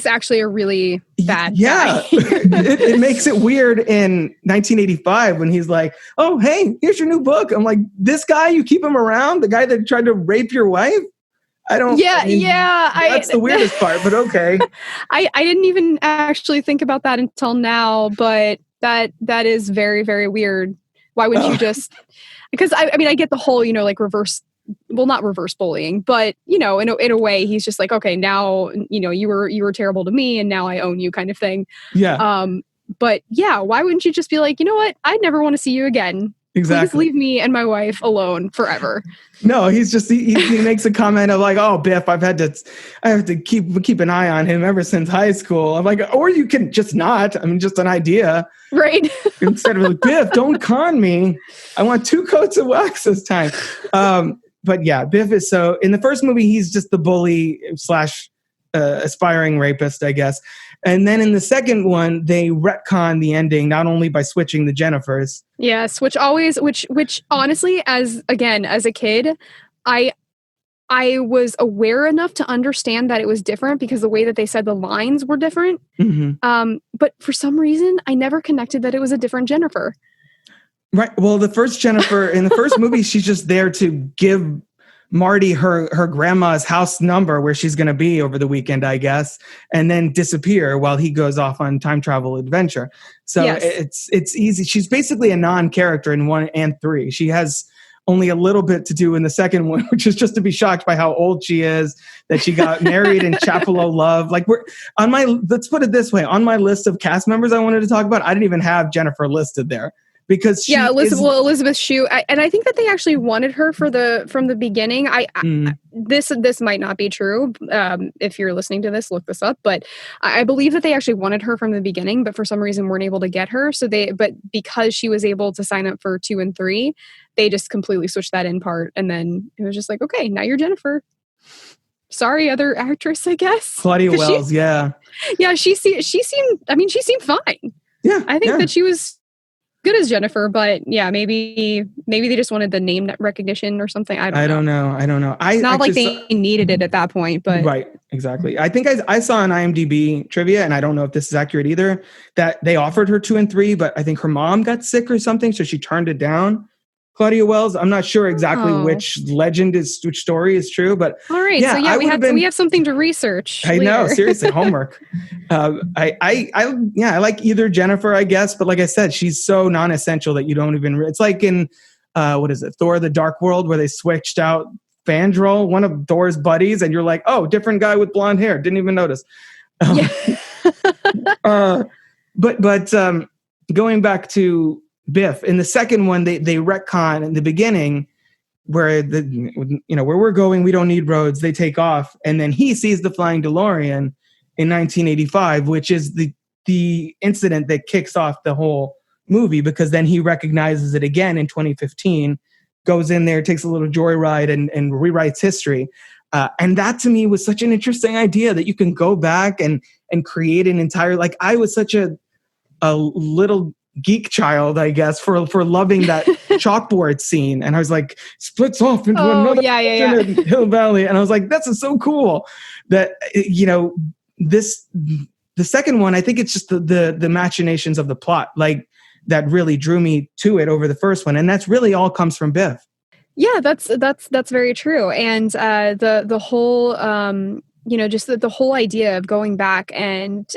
actually a really bad guy. it makes it weird in 1985 when he's like, oh, hey, here's your new book. I'm like, this guy, you keep him around? The guy that tried to rape your wife? That's the weirdest part, but okay. I didn't even actually think about that until now, but that is very, very weird. Why wouldn't you just... Because, I get the whole, like reverse... Well, not reverse bullying, but in a way, he's just like, okay, now you were terrible to me, and now I own you, kind of thing. Yeah. But yeah, why wouldn't you just be like, you know what? I'd never want to see you again. Exactly. Please leave me and my wife alone forever. No, he's just he makes a comment of like, oh, Biff, I have to keep an eye on him ever since high school. I'm like, or you can just not. I mean, just an idea, right? Instead of like, Biff, don't con me. I want 2 coats of wax this time. But yeah, Biff is so... In the first movie, he's just the bully / aspiring rapist, I guess. And then in the second one, they retcon the ending, not only by switching the Jennifers. Yes, which honestly, as a kid, I I was aware enough to understand that it was different because the way that they said the lines were different. But for some reason, I never connected that it was a different Jennifer. Right. Well, the first Jennifer in the first movie, she's just there to give Marty her grandma's house number where she's going to be over the weekend, I guess, and then disappear while he goes off on time travel adventure. So it's easy. She's basically a non-character in 1 and 3. She has only a little bit to do in the second one, which is just to be shocked by how old she is, that she got married in Chapel O' Love. Like let's put it this way, on my list of cast members I wanted to talk about, I didn't even have Jennifer listed there. Because Elizabeth Shue, and I think that they actually wanted her from the beginning. This might not be true. If you're listening to this, look this up. But I believe that they actually wanted her from the beginning, but for some reason weren't able to get her. But because she was able to sign up for 2 and 3, they just completely switched that in part, and then it was just like, okay, now you're Jennifer. Sorry, other actress, I guess. Claudia Wells, yeah, she seemed. I mean, she seemed fine. Yeah, I think that she was good as Jennifer, but yeah, maybe they just wanted the name recognition or something. I don't know. It's not like they needed it at that point, but right, exactly. I think I saw an IMDb trivia, and I don't know if this is accurate either, that they offered her 2 and 3, but I think her mom got sick or something, so she turned it down. Claudia Wells, I'm not sure exactly which story is true, but all right. Yeah, so we have something to research. I know, seriously, homework. I like either Jennifer, I guess, but like I said, she's so non-essential that you don't even. It's like in Thor: The Dark World, where they switched out Fandral, one of Thor's buddies, and you're like, oh, different guy with blonde hair. Didn't even notice. But going back to Biff, in the second one, they retcon in the beginning where where we're going, we don't need roads. They take off, and then he sees the flying DeLorean in 1985, which is the incident that kicks off the whole movie, because then he recognizes it again in 2015, goes in there, takes a little joyride, and rewrites history. And that to me was such an interesting idea, that you can go back and create an entire, like, I was such a little geek child, I guess, for loving that chalkboard scene. And I was like, splits off into another in Hill Valley. And I was like, this is so cool that, the second one, I think it's just the machinations of the plot, like, that really drew me to it over the first one. And that's really all comes from Biff. Yeah, that's very true. And the whole just the whole idea of going back and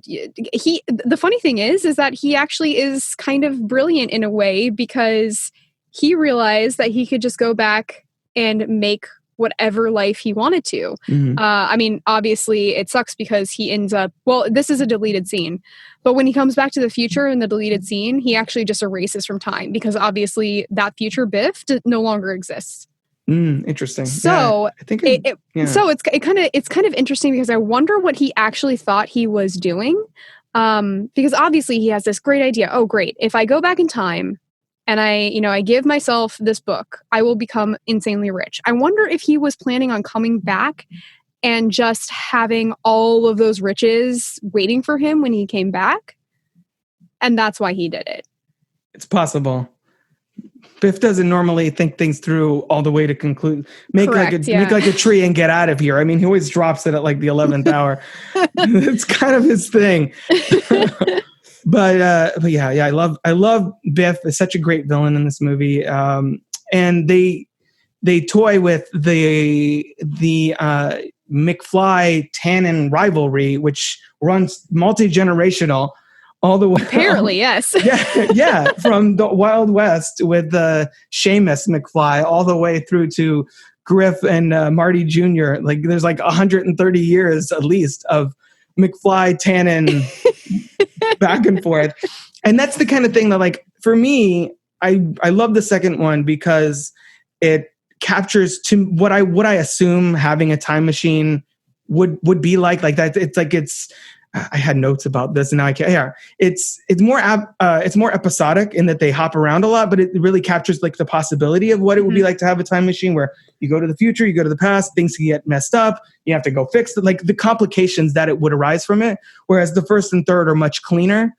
the funny thing is that he actually is kind of brilliant in a way, because he realized that he could just go back and make whatever life he wanted to. I mean, obviously it sucks because he ends up, this is a deleted scene, but when he comes back to the future in the deleted scene, he actually just erases from time, because obviously that future Biff no longer exists. Interesting. So I think so it's kind of interesting, because I wonder what he actually thought he was doing. Because obviously he has this great idea. Oh, great. If I go back in time and I give myself this book, I will become insanely rich. I wonder if he was planning on coming back and just having all of those riches waiting for him when he came back. And that's why he did it. It's possible. Biff doesn't normally think things through all the way to conclude. Make like a tree and get out of here. I mean, he always drops it at like the 11th hour. It's kind of his thing. But yeah, I love Biff. It's such a great villain in this movie. And they toy with the McFly Tannen rivalry, which runs multi-generational. All the way. Apparently, yes. yeah. From the Wild West with Seamus McFly all the way through to Griff and Marty Jr. Like, there's like 130 years at least of McFly, Tannen back and forth. And that's the kind of thing that, like, for me, I love the second one because it captures to what I assume having a time machine would be like that. It's I had notes about this, and now I can't. Yeah, it's more episodic in that they hop around a lot, but it really captures like the possibility of what it would be like to have a time machine where you go to the future, you go to the past, things can get messed up, you have to go fix it, like the complications that it would arise from it. Whereas the first and third are much cleaner.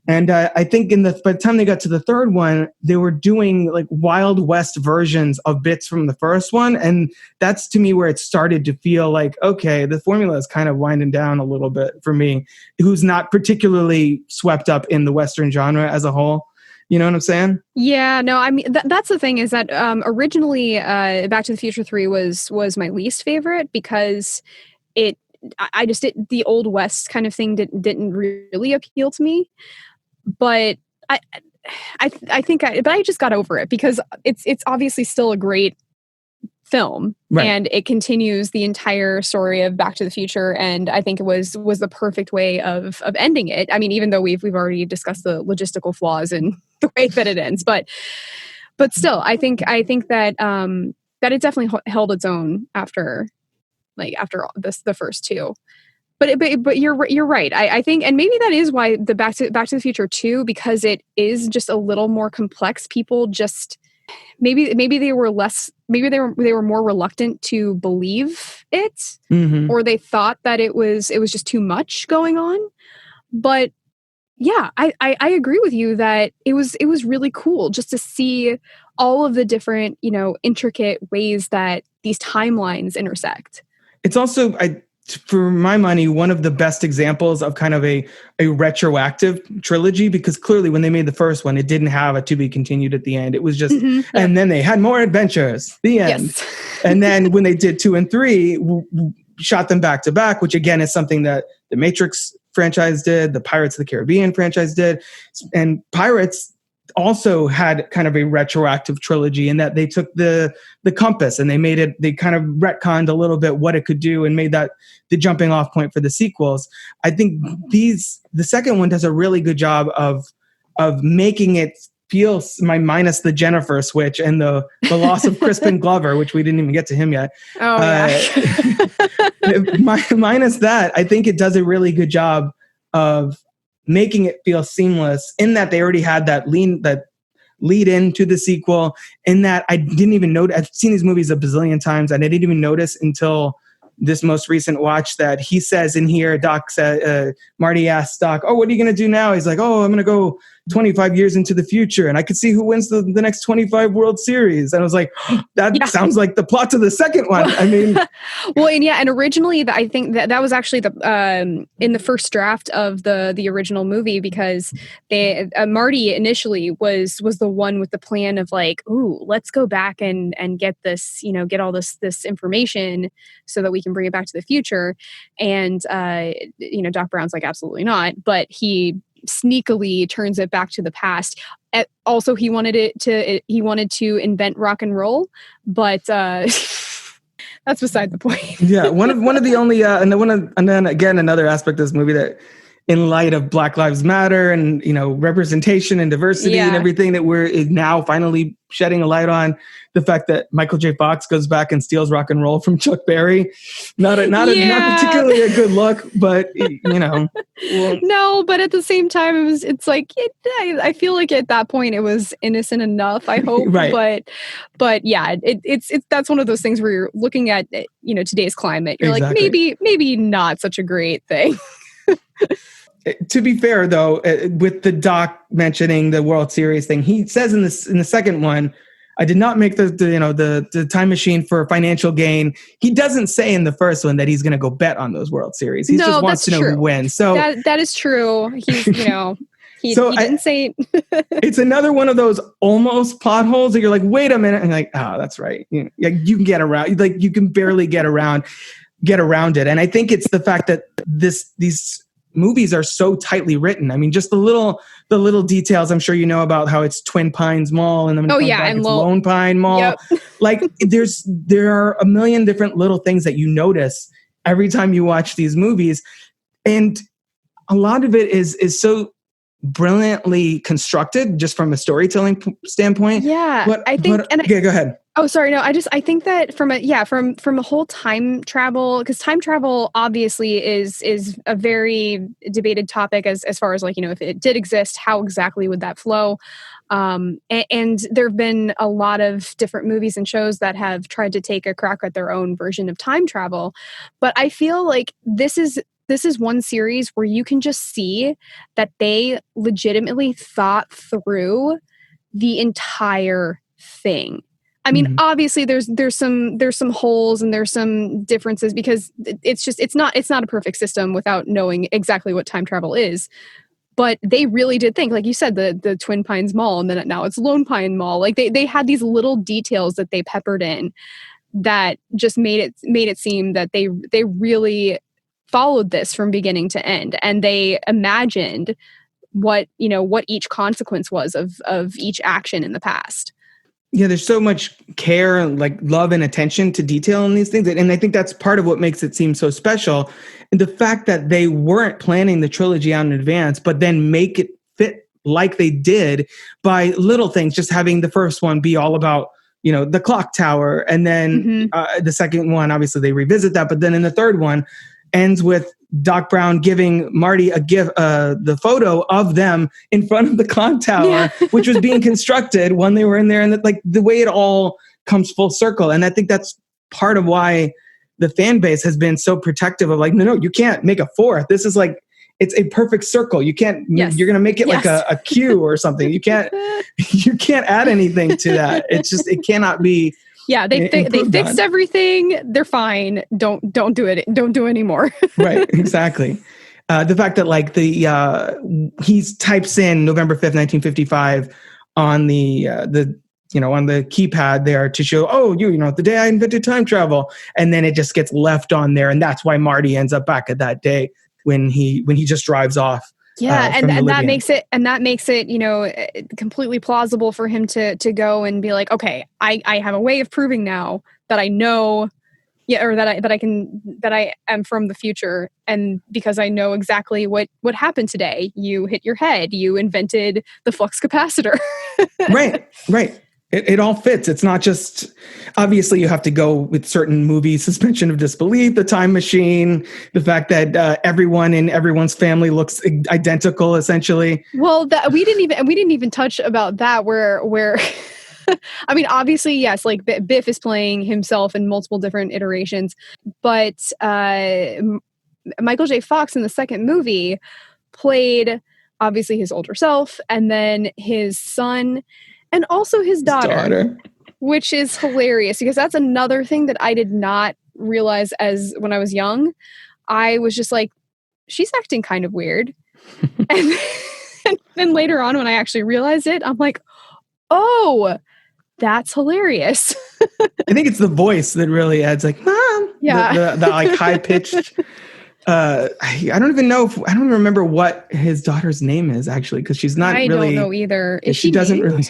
And I think by the time they got to the third one, they were doing like Wild West versions of bits from the first one. And that's to me where it started to feel like, okay, the formula is kind of winding down a little bit for me, who's not particularly swept up in the Western genre as a whole. You know what I'm saying? Yeah, no, I mean, that's the thing is that originally Back to the Future 3 was my least favorite because the Old West kind of thing didn't really appeal to me. But I think I just got over it because it's obviously still a great film, right? And it continues the entire story of Back to the Future, and I think it was the perfect way of ending it. I mean, even though we've already discussed the logistical flaws in the way that it ends, but still, I think that that it definitely held its own after the first two. But you're right. I think, and maybe that is why the Back to the Future 2, because it is just a little more complex. People just maybe they were more reluctant to believe it, or they thought that it was just too much going on. But yeah, I agree with you that it was really cool just to see all of the different, intricate ways that these timelines intersect. It's also, for my money, one of the best examples of kind of a retroactive trilogy, because clearly when they made the first one, it didn't have a to be continued at the end. It was just, and then they had more adventures, the end. Yes. And then when they did 2 and 3, shot them back to back, which again is something that the Matrix franchise did, the Pirates of the Caribbean franchise did. And Pirates also had kind of a retroactive trilogy in that they took the compass and they kind of retconned a little bit what it could do and made that the jumping off point for the sequels. I think the second one does a really good job of making it feel, minus the Jennifer switch and the loss of Crispin Glover, which we didn't even get to him yet. Oh, yeah. Minus that, I think it does a really good job of making it feel seamless in that they already had that lead into the sequel, in that I didn't even notice. I've seen these movies a bazillion times and I didn't even notice until this most recent watch that he says in here, Marty asks Doc, "Oh, what are you going to do now?" He's like, "Oh, I'm going to go 25 years into the future and I could see who wins the next 25 World Series." And I was like, that sounds like the plot to the second one. I mean, well, and originally I think that was actually in the first draft of the original movie, because Marty initially was the one with the plan of like, ooh, let's go back and get this, get all this information so that we can bring it back to the future. And Doc Brown's like, absolutely not. But he sneakily turns it back to the past. Also, he wanted to invent rock and roll, but that's beside the point. Yeah, one of the only and then again another aspect of this movie that, in light of Black Lives Matter and representation and diversity and everything that we're now finally shedding a light on, the fact that Michael J. Fox goes back and steals rock and roll from Chuck Berry, not particularly a good look, but Well, no, but at the same time, it's like I feel like at that point it was innocent enough. I hope, right? But yeah, it's that's one of those things where you're looking at today's climate. You're like, maybe not such a great thing. To be fair, though, with the Doc mentioning the World Series thing, he says in the second one, "I did not make the time machine for financial gain." He doesn't say in the first one that he's going to go bet on those World Series. He just wants to know who wins. So that is true. He's he didn't say. It's another one of those almost plot holes that you're like, wait a minute, and you're like, oh, that's right. You can get around. Like you can barely get around it. And I think it's the fact that these movies are so tightly written. I mean, just the little details. I'm sure about how it's Twin Pines Mall, and then it's Lone Pine Mall. Yep. Like there are a million different little things that you notice every time you watch these movies, and a lot of it is so brilliantly constructed just from a storytelling standpoint. Yeah, go ahead. Oh, sorry. No, I think that from a whole time travel, because time travel obviously is a very debated topic as far as if it did exist, how exactly would that flow? And there have been a lot of different movies and shows that have tried to take a crack at their own version of time travel. But I feel like this is this is one series where you can just see that they legitimately thought through the entire thing. I mean, obviously there's some holes and there's some differences because it's not a perfect system without knowing exactly what time travel is. But they really did think, like you said, the Twin Pines Mall, and then now it's Lone Pine Mall. Like they had these little details that they peppered in that just made it seem that they really followed this from beginning to end, and they imagined what each consequence was of each action in the past. Yeah, there's so much care and like love and attention to detail in these things. And I think that's part of what makes it seem so special. And the fact that they weren't planning the trilogy out in advance, but then make it fit like they did by little things, just having the first one be all about, the clock tower. And then the second one, obviously they revisit that. But then in the third one ends with Doc Brown giving Marty the photo of them in front of the clock tower, which was being constructed when they were in there, and the way it all comes full circle. And I think that's part of why the fan base has been so protective of like, no, you can't make a fourth. This is like, it's a perfect circle. You can't. You're going to make it like a Q or something. You can't add anything to that. It's just it cannot be. Yeah, they fixed everything. They're fine. Don't do it. Don't do anymore. Right. Exactly. The fact that like he types in November 5th, 1955 on the on the keypad there to show, the day I invented time travel, and then it just gets left on there, and that's why Marty ends up back at that day when he just drives off. Yeah, and that makes it completely plausible for him to go and be like, okay, I have a way of proving now that I know, or that I am from the future, and because I know exactly what happened today. You hit your head. You invented the flux capacitor. Right. It all fits. It's not just, obviously you have to go with certain movies, suspension of disbelief, the time machine, the fact that everyone in everyone's family looks identical, essentially. Well, we didn't even touch about that where I mean, obviously, yes, like Biff is playing himself in multiple different iterations, but Michael J. Fox in the second movie played obviously his older self, and then his son, and also his daughter, which is hilarious because that's another thing that I did not realize as when I was young. I was just like, she's acting kind of weird. and then later on when I actually realized it, I'm like, oh, that's hilarious. I think it's the voice that really adds like, Mom. Yeah. The like high pitched. I don't even remember what his daughter's name is actually, because she's not really. I don't know either. She doesn't really.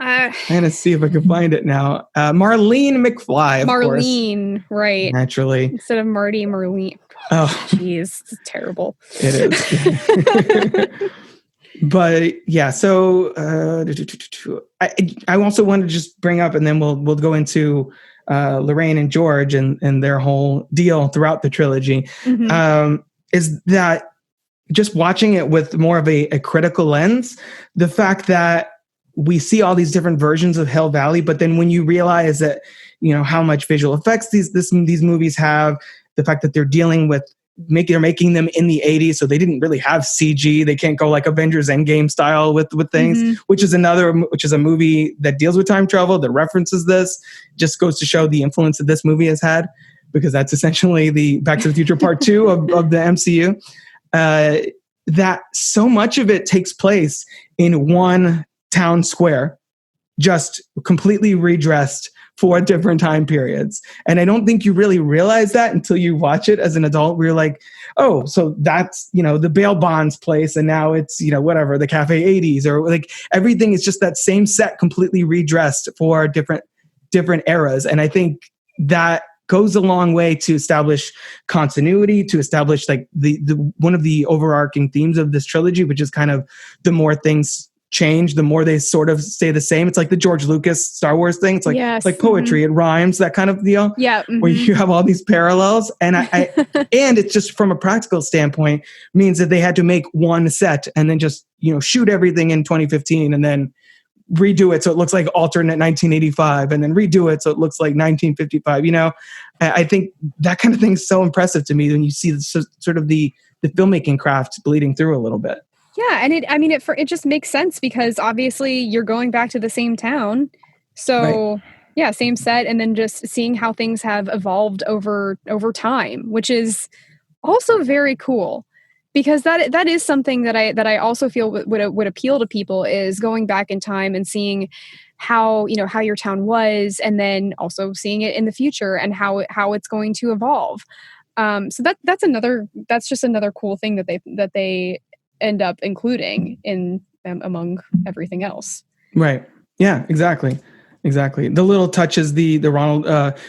I'm gonna see if I can find it now. Marlene McFly, of course. Marlene, right? Naturally, instead of Marty, Marlene. Oh, jeez, it's terrible. It is. But yeah, so I also want to just bring up, and then we'll go into Lorraine and George and their whole deal throughout the trilogy. Is that just watching it with more of a critical lens, the fact that we see all these different versions of Hell Valley, but then when you realize that, how much visual effects these movies have, the fact that they're dealing with they're making them in the 80s, so they didn't really have CG. They can't go like Avengers Endgame style with things, which is a movie that deals with time travel, that references this. Just goes to show the influence that this movie has had, because that's essentially the Back to the Future Part 2 of the MCU. That so much of it takes place in one town square, just completely redressed for different time periods. And I don't think you really realize that until you watch it as an adult, where you're like, oh, so that's, the bail bonds place. And now it's, whatever, the Cafe 80s, or like everything is just that same set completely redressed for different eras. And I think that goes a long way to establish continuity, to establish like the one of the overarching themes of this trilogy, which is kind of the more things change, the more they sort of stay the same. It's like the George Lucas Star Wars thing. It's like like poetry, it rhymes, that kind of deal. Yeah, where you have all these parallels, and I and it's just from a practical standpoint means that they had to make one set and then just shoot everything in 2015 and then redo it so it looks like alternate 1985, and then redo it so it looks like 1955. I think that kind of thing is so impressive to me when you see sort of the filmmaking craft bleeding through a little bit. Yeah, and it just makes sense because obviously you're going back to the same town, so Right. yeah, same set, and then just seeing how things have evolved over time, which is also very cool. Because that is something that I also feel would appeal to people, is going back in time and seeing how your town was, and then also seeing it in the future and how it's going to evolve. So that's just another cool thing that they end up including in among everything else. Right. Yeah. Exactly. The little touches, the Ronald,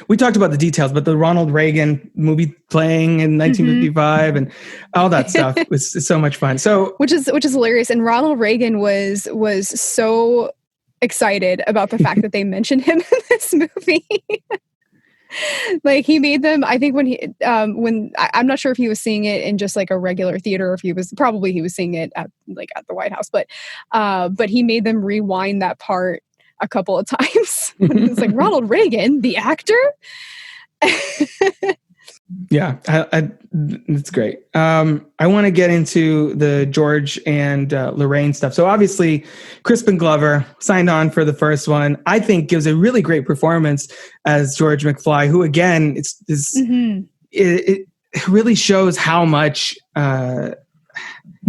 we talked about the details, but the Ronald Reagan movie playing in 1955 and all that stuff was so much fun. So, which is hilarious. And Ronald Reagan was so excited about the fact that they mentioned him in this movie. Like, he made them, I think I'm not sure if he was seeing it in just like a regular theater, or if he was seeing it at the White House, but he made them rewind that part a couple of times. It's like, Ronald Reagan, the actor. Yeah, it's great. I want to get into the George and Lorraine stuff. So obviously, Crispin Glover signed on for the first one. I think gives a really great performance as George McFly, who again, it really shows how much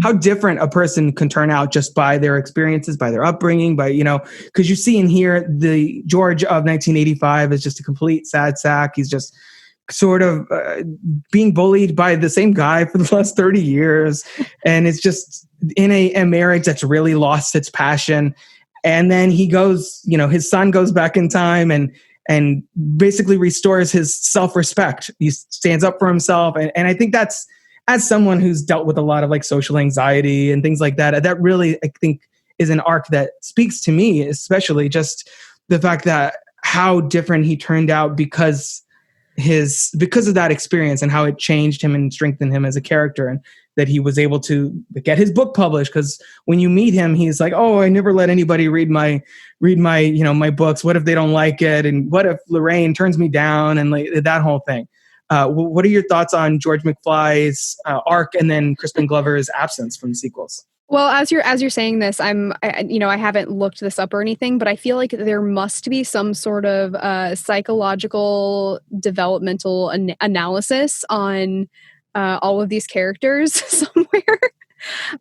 how different a person can turn out just by their experiences, by their upbringing, because you see in here the George of 1985 is just a complete sad sack. He's just sort of being bullied by the same guy for the last 30 years. And it's just in a marriage that's really lost its passion. And then he goes, his son goes back in time and basically restores his self-respect. He stands up for himself. And I think that's, as someone who's dealt with a lot of like social anxiety and things like that, that really, I think, is an arc that speaks to me, especially just the fact that how different he turned out because of that experience and how it changed him and strengthened him as a character, and that he was able to get his book published. Because when you meet him, he's like, "Oh, I never let anybody read my my books. What if they don't like it? And what if Lorraine turns me down?" And like that whole thing. What are your thoughts on George McFly's arc and then Crispin Glover's absence from the sequels? Well, as you're saying this, I haven't looked this up or anything, but I feel like there must be some sort of psychological developmental analysis on all of these characters somewhere.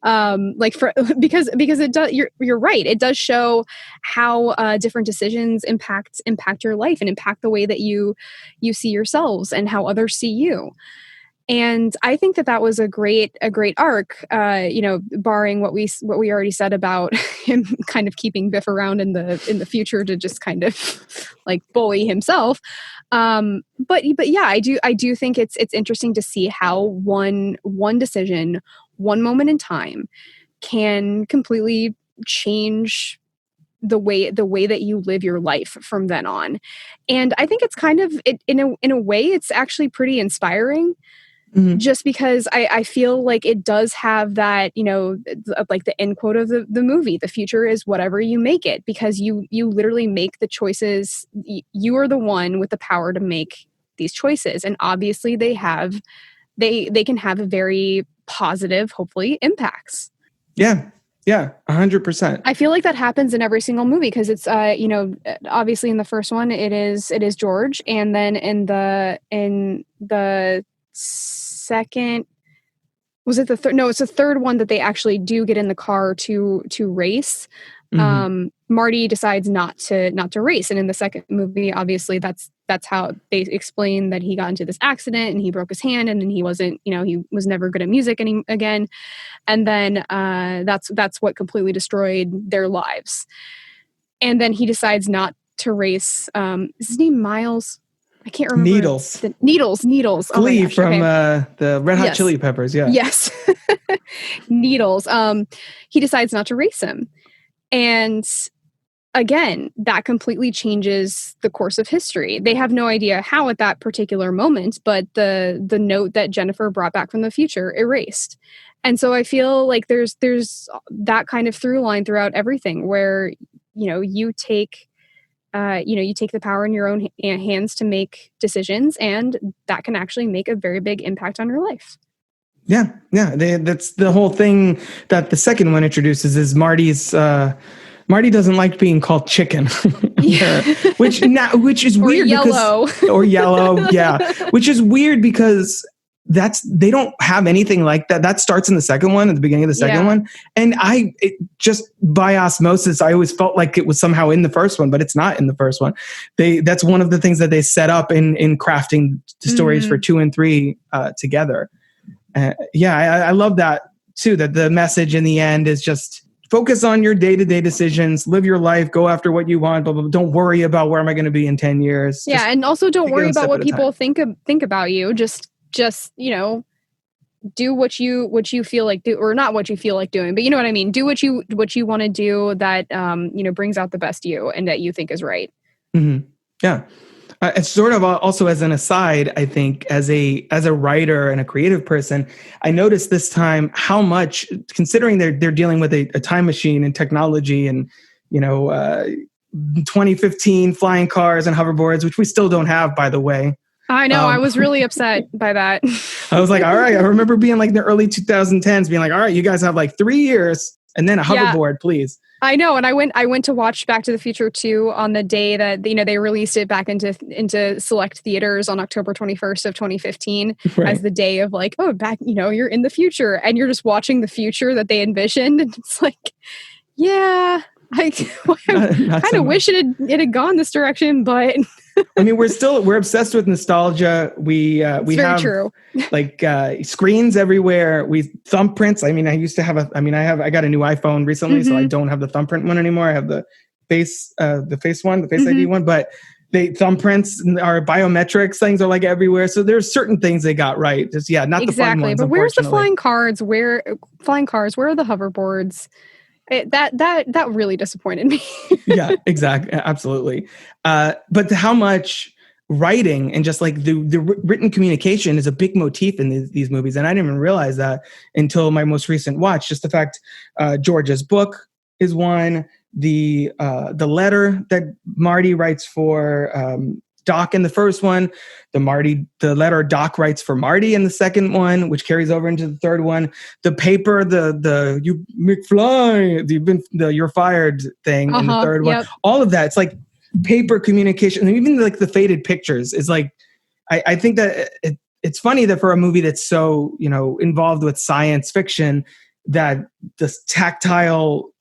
Because it does. You're right. It does show how different decisions impact your life and impact the way that you see yourselves and how others see you. And I think that was a great arc, barring what we already said about him kind of keeping Biff around in the future to just kind of like bully himself. But yeah, I do think it's interesting to see how one decision, one moment in time, can completely change the way that you live your life from then on. And I think it's kind of in a way it's actually pretty inspiring. Mm-hmm. Just because I feel like it does have that, like the end quote of the movie, the future is whatever you make it, because you literally make the choices. You are the one with the power to make these choices. And obviously they can have a very positive, hopefully, impacts. Yeah. Yeah, 100%. I feel like that happens in every single movie because it's, obviously in the first one, it is George. And then in the second, was it the third? No, it's the third one that they actually do get in the car to race. Mm-hmm. Marty decides not to race, and in the second movie, obviously that's how they explain that he got into this accident and he broke his hand, and then he wasn't, he was never good at music again, and then that's what completely destroyed their lives. And then he decides not to race. Is his name Miles? I can't remember. Needles. Glee from the Red Hot Chili Peppers. Yeah. Yes. Needles. He decides not to race him. And again, that completely changes the course of history. They have no idea how at that particular moment, but the note that Jennifer brought back from the future erased. And so I feel like there's that kind of through line throughout everything where you take the power in your own hands to make decisions, and that can actually make a very big impact on your life. Yeah. That's the whole thing that the second one introduces is Marty doesn't like being called chicken, which is weird yellow. Or yellow. Yeah. Which is weird because they don't have anything like that. That starts in the second one, at the beginning of the second one. And just by osmosis, I always felt like it was somehow in the first one, but it's not in the first one. That's one of the things that they set up in crafting the stories for 2 and 3 together. I love that too, that the message in the end is just focus on your day-to-day decisions, live your life, go after what you want, blah, blah, blah. Don't worry about where am I going to be in 10 years. Yeah. And also don't worry about what people think about you. Just do what you feel like do, or not what you feel like doing, but you know what I mean? Do what you want to do that, brings out the best you and that you think is right. Mm-hmm. Yeah. It's sort of also as an aside, I think as a writer and a creative person, I noticed this time how much, considering they're dealing with a time machine and technology and, 2015 flying cars and hoverboards, which we still don't have, by the way. I know. I was really upset by that. I was like, all right. I remember being like in the early 2010s being like, all right, you guys have like 3 years and then a hoverboard, please. I know. And I went to watch Back to the Future 2 on the day that, they released it back into select theaters on October 21st of 2015 as the day of like, oh, back, you're in the future and you're just watching the future that they envisioned. And it's like, yeah, I kind of wish it had gone this direction, but I mean, we're obsessed with nostalgia. We have true. like screens everywhere. Thumbprints. I mean, I got a new iPhone recently, so I don't have the thumbprint one anymore. I have the face one, the Face ID one, but thumbprints are biometrics. Things are like everywhere. So there's certain things they got right. Just not the fun ones. But where's the flying cars? Where are the hoverboards? That really disappointed me. Yeah, exactly. Absolutely. But how much writing and just like the written communication is a big motif in these movies. And I didn't even realize that until my most recent watch. Just the fact George's book is one. The letter that Marty writes for Doc in the first one, the letter Doc writes for Marty in the second one, which carries over into the third one. The paper, the you McFly, you're fired thing in the third one. All of that, it's like paper communication, and even like the faded pictures is like. I think that it's funny that for a movie that's so involved with science fiction, that this tactile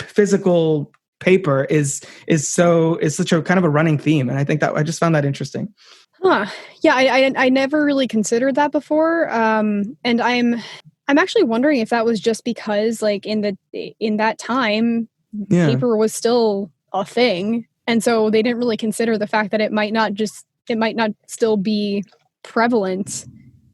physical paper is such a kind of a running theme, and I think that I just found that interesting. Yeah, I never really considered that before, and I'm actually wondering if that was just because like in that time paper was still a thing, and so they didn't really consider the fact that it might not still be prevalent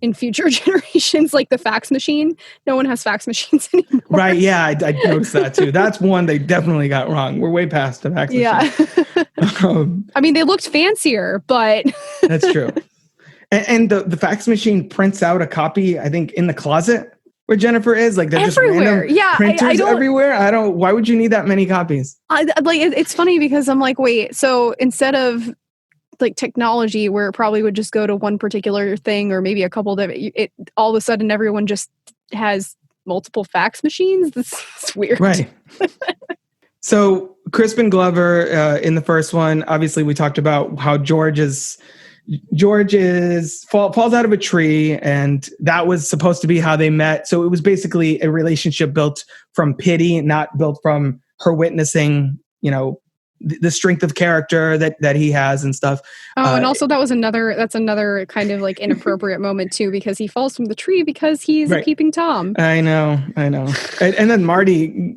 in future generations, like the fax machine. No one has fax machines anymore. Right, yeah, I noticed that too. That's one they definitely got wrong. We're way past the fax machine. I mean, they looked fancier, but... That's true. And the fax machine prints out a copy, I think, in the closet where Jennifer is. Like, they're everywhere. Just random printers everywhere. Why would you need that many copies? It's funny because I'm like, wait, so instead of like technology where it probably would just go to one particular thing or maybe a couple of it all of a sudden everyone just has multiple fax machines. That's weird. Right. So Crispin Glover in the first one, obviously we talked about how George falls out of a tree, and that was supposed to be how they met. So it was basically a relationship built from pity, not built from her witnessing, the strength of character that he has and stuff. And also that's another kind of like inappropriate moment too, because he falls from the tree because he's a peeping Tom. I know. And then Marty,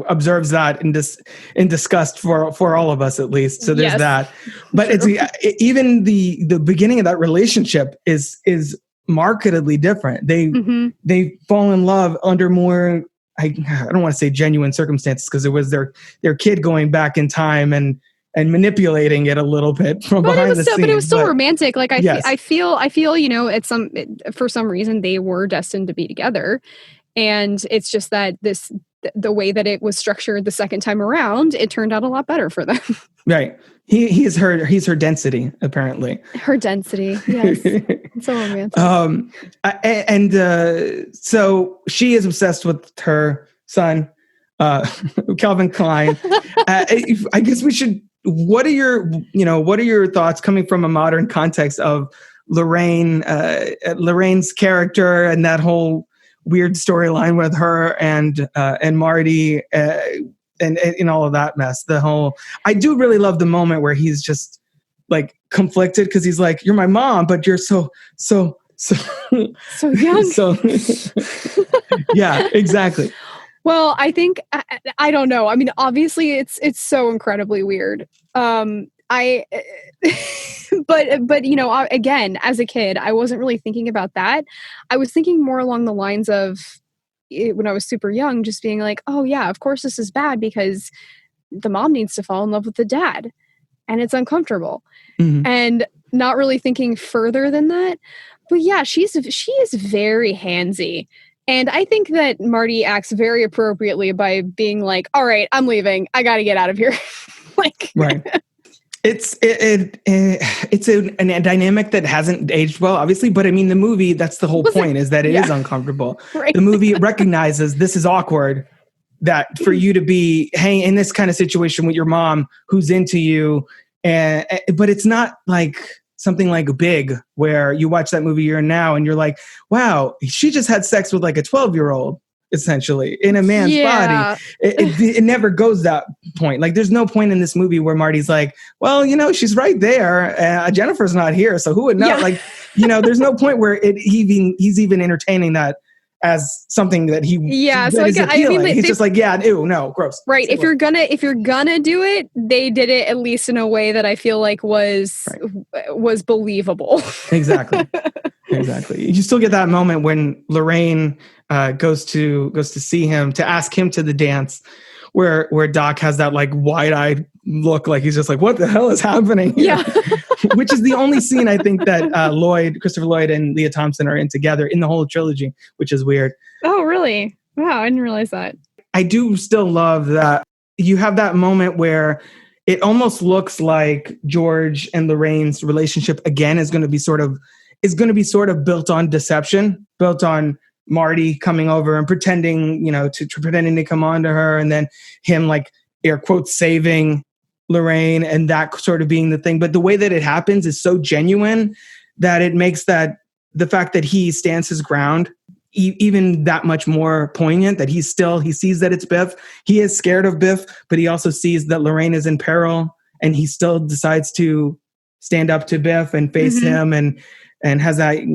observes that in disgust for all of us at least. So there's that. But it's even the beginning of that relationship is markedly different. They fall in love under more, I don't want to say genuine circumstances, because it was their kid going back in time and manipulating it a little bit from behind the scenes. But it was still romantic. Like I feel, for some reason they were destined to be together, and it's just that the way that it was structured the second time around, it turned out a lot better for them. Right. He's her density, apparently. Her density, yes. So romantic. So she is obsessed with her son, Calvin Klein. I guess we should. What are your thoughts coming from a modern context of Lorraine's character and that whole weird storyline with her and Marty and all of that mess? I do really love the moment where he's just like conflicted because he's like, "You're my mom, but you're so young." So yeah, exactly. Well, I think I don't know. I mean, obviously, it's so incredibly weird. But again, as a kid, I wasn't really thinking about that. I was thinking more along the lines of when I was super young, just being like, "Oh yeah, of course this is bad because the mom needs to fall in love with the dad, and it's uncomfortable," and not really thinking further than that. But yeah, she is very handsy. And I think that Marty acts very appropriately by being like, "All right, I'm leaving. I got to get out of here." Right. It's a dynamic that hasn't aged well, obviously. But I mean, the movie, that's the whole point, is that it is uncomfortable. Right. The movie recognizes this is awkward, that for you to be hanging in this kind of situation with your mom who's into you. But it's not like something like Big, where you watch that movie year now and you're like, wow, she just had sex with like a 12-year-old, essentially, in a man's body. It never goes that point. Like, there's no point in this movie where Marty's like, well, she's right there. Jennifer's not here, so who would know? Yeah. There's no point where he's even entertaining that as something that he is appealing. He's just like, yeah, ew, no, gross. Right. If you're gonna do it, they did it at least in a way that I feel like was believable. Exactly. You still get that moment when Lorraine goes to see him, to ask him to the dance, where Doc has that like wide-eyed look, like he's just like, what the hell is happening here? Yeah. Which is the only scene I think that Christopher Lloyd and Leah Thompson are in together in the whole trilogy, which is weird. Oh, really? Wow, I didn't realize that. I do still love that you have that moment where it almost looks like George and Lorraine's relationship again is going to be sort of built on deception, built on Marty coming over and pretending to come on to her, and then him like air quotes saving Lorraine, and that sort of being the thing. But the way that it happens is so genuine that it makes that the fact that he stands his ground even that much more poignant, that he sees that it's Biff. He is scared of Biff, but he also sees that Lorraine is in peril, and he still decides to stand up to Biff and face him and has that,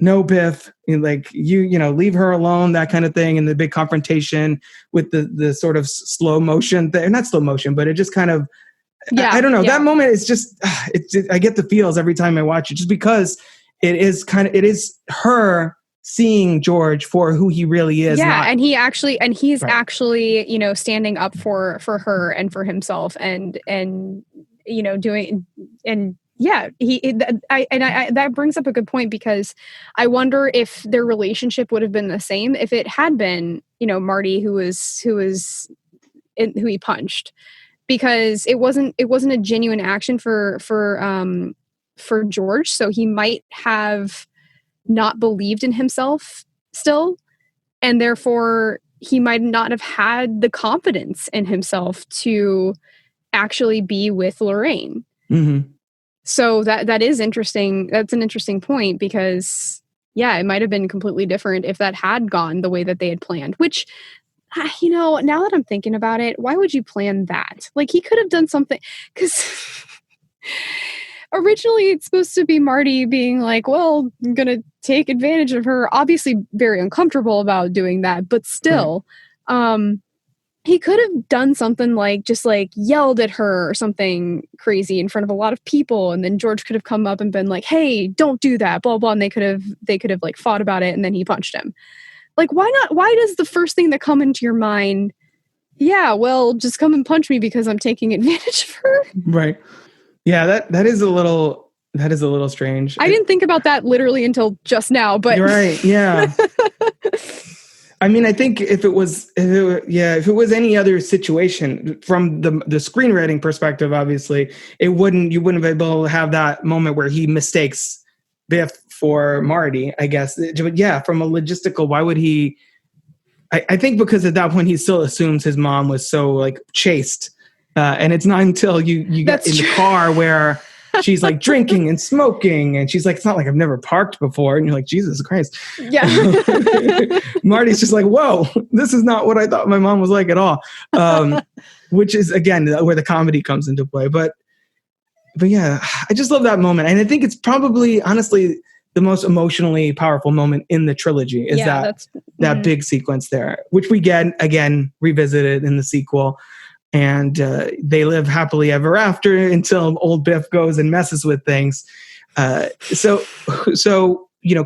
no, Biff, like leave her alone, that kind of thing. And the big confrontation with the sort of slow motion thing, not slow motion, but it just kind of, I don't know. Yeah. That moment is just, I get the feels every time I watch it, just because it is her seeing George for who he really is. Yeah. And he's actually, standing up for her and for himself and doing, and yeah, that brings up a good point, because I wonder if their relationship would have been the same if it had been, Marty who he punched, because it wasn't a genuine action for George, so he might have not believed in himself still, and therefore he might not have had the confidence in himself to actually be with Lorraine. Mm-hmm. So that is interesting. That's an interesting point, because it might have been completely different if that had gone the way that they had planned, which, now that I'm thinking about it, why would you plan that? Like, he could have done something, because originally it's supposed to be Marty being like, well, I'm going to take advantage of her, obviously very uncomfortable about doing that, but still, he could have done something like just like yelled at her or something crazy in front of a lot of people, and then George could have come up and been like, hey, don't do that, blah blah, and they could have like fought about it, and then he punched him. Like, why not? Why does the first thing that come into your mind, well, just come and punch me because I'm taking advantage of her? Right. Yeah, that is a little strange. I didn't think about that literally until just now, but you're right. Yeah. I mean, I think if it was any other situation from the screenwriting perspective, obviously you wouldn't be able to have that moment where he mistakes Biff for Marty, I guess. But yeah, from a logistical, why would he? I think because at that point he still assumes his mom was so like chaste, and it's not until you get in the car where she's like drinking and smoking, and she's like, it's not like I've never parked before, and you're like, Jesus Christ. Yeah. Marty's just like, whoa, this is not what I thought my mom was like at all. Which is again where the comedy comes into play. But yeah, I just love that moment, and I think it's probably honestly the most emotionally powerful moment in the trilogy is that big sequence there, which we get again revisited in the sequel. And they live happily ever after until old Biff goes and messes with things. So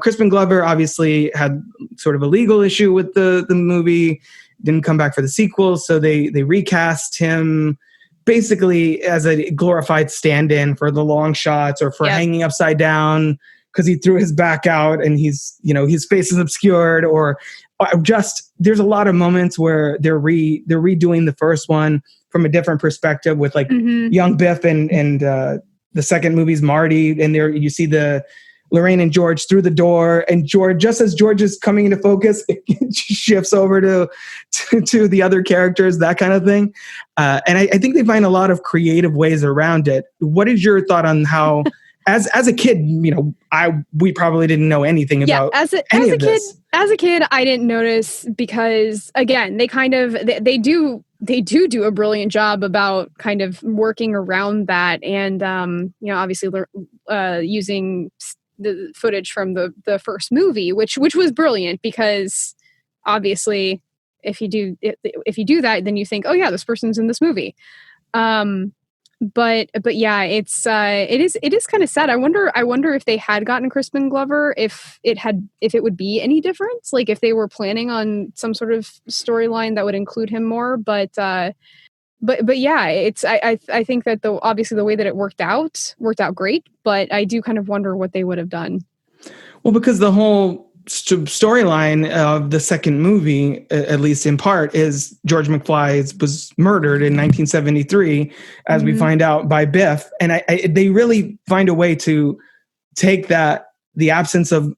Crispin Glover obviously had sort of a legal issue with the movie, didn't come back for the sequel, so they recast him basically as a glorified stand-in for the long shots or for hanging upside down because he threw his back out and his face is obscured, or just there's a lot of moments where they're redoing the first one from a different perspective with like young Biff and the second movie's Marty, and there you see the Lorraine and George through the door, and George, just as George is coming into focus, it shifts over to the other characters, that kind of thing. And I think they find a lot of creative ways around it. What is your thought on how? As a kid, we probably didn't know anything about any of this. As a kid, I didn't notice because again, they do a brilliant job about kind of working around that, and obviously using the footage from the first movie, which was brilliant because obviously if you do that, then you think, oh yeah, this person's in this movie. But yeah, it is kind of sad. I wonder if they had gotten Crispin Glover, if it would be any different, like if they were planning on some sort of storyline that would include him more. But yeah, I think that obviously the way that it worked out great, but I do kind of wonder what they would have done. Well, because the whole storyline of the second movie, at least in part, is George McFly was murdered in 1973, as we find out, by Biff. And they really find a way to take the absence of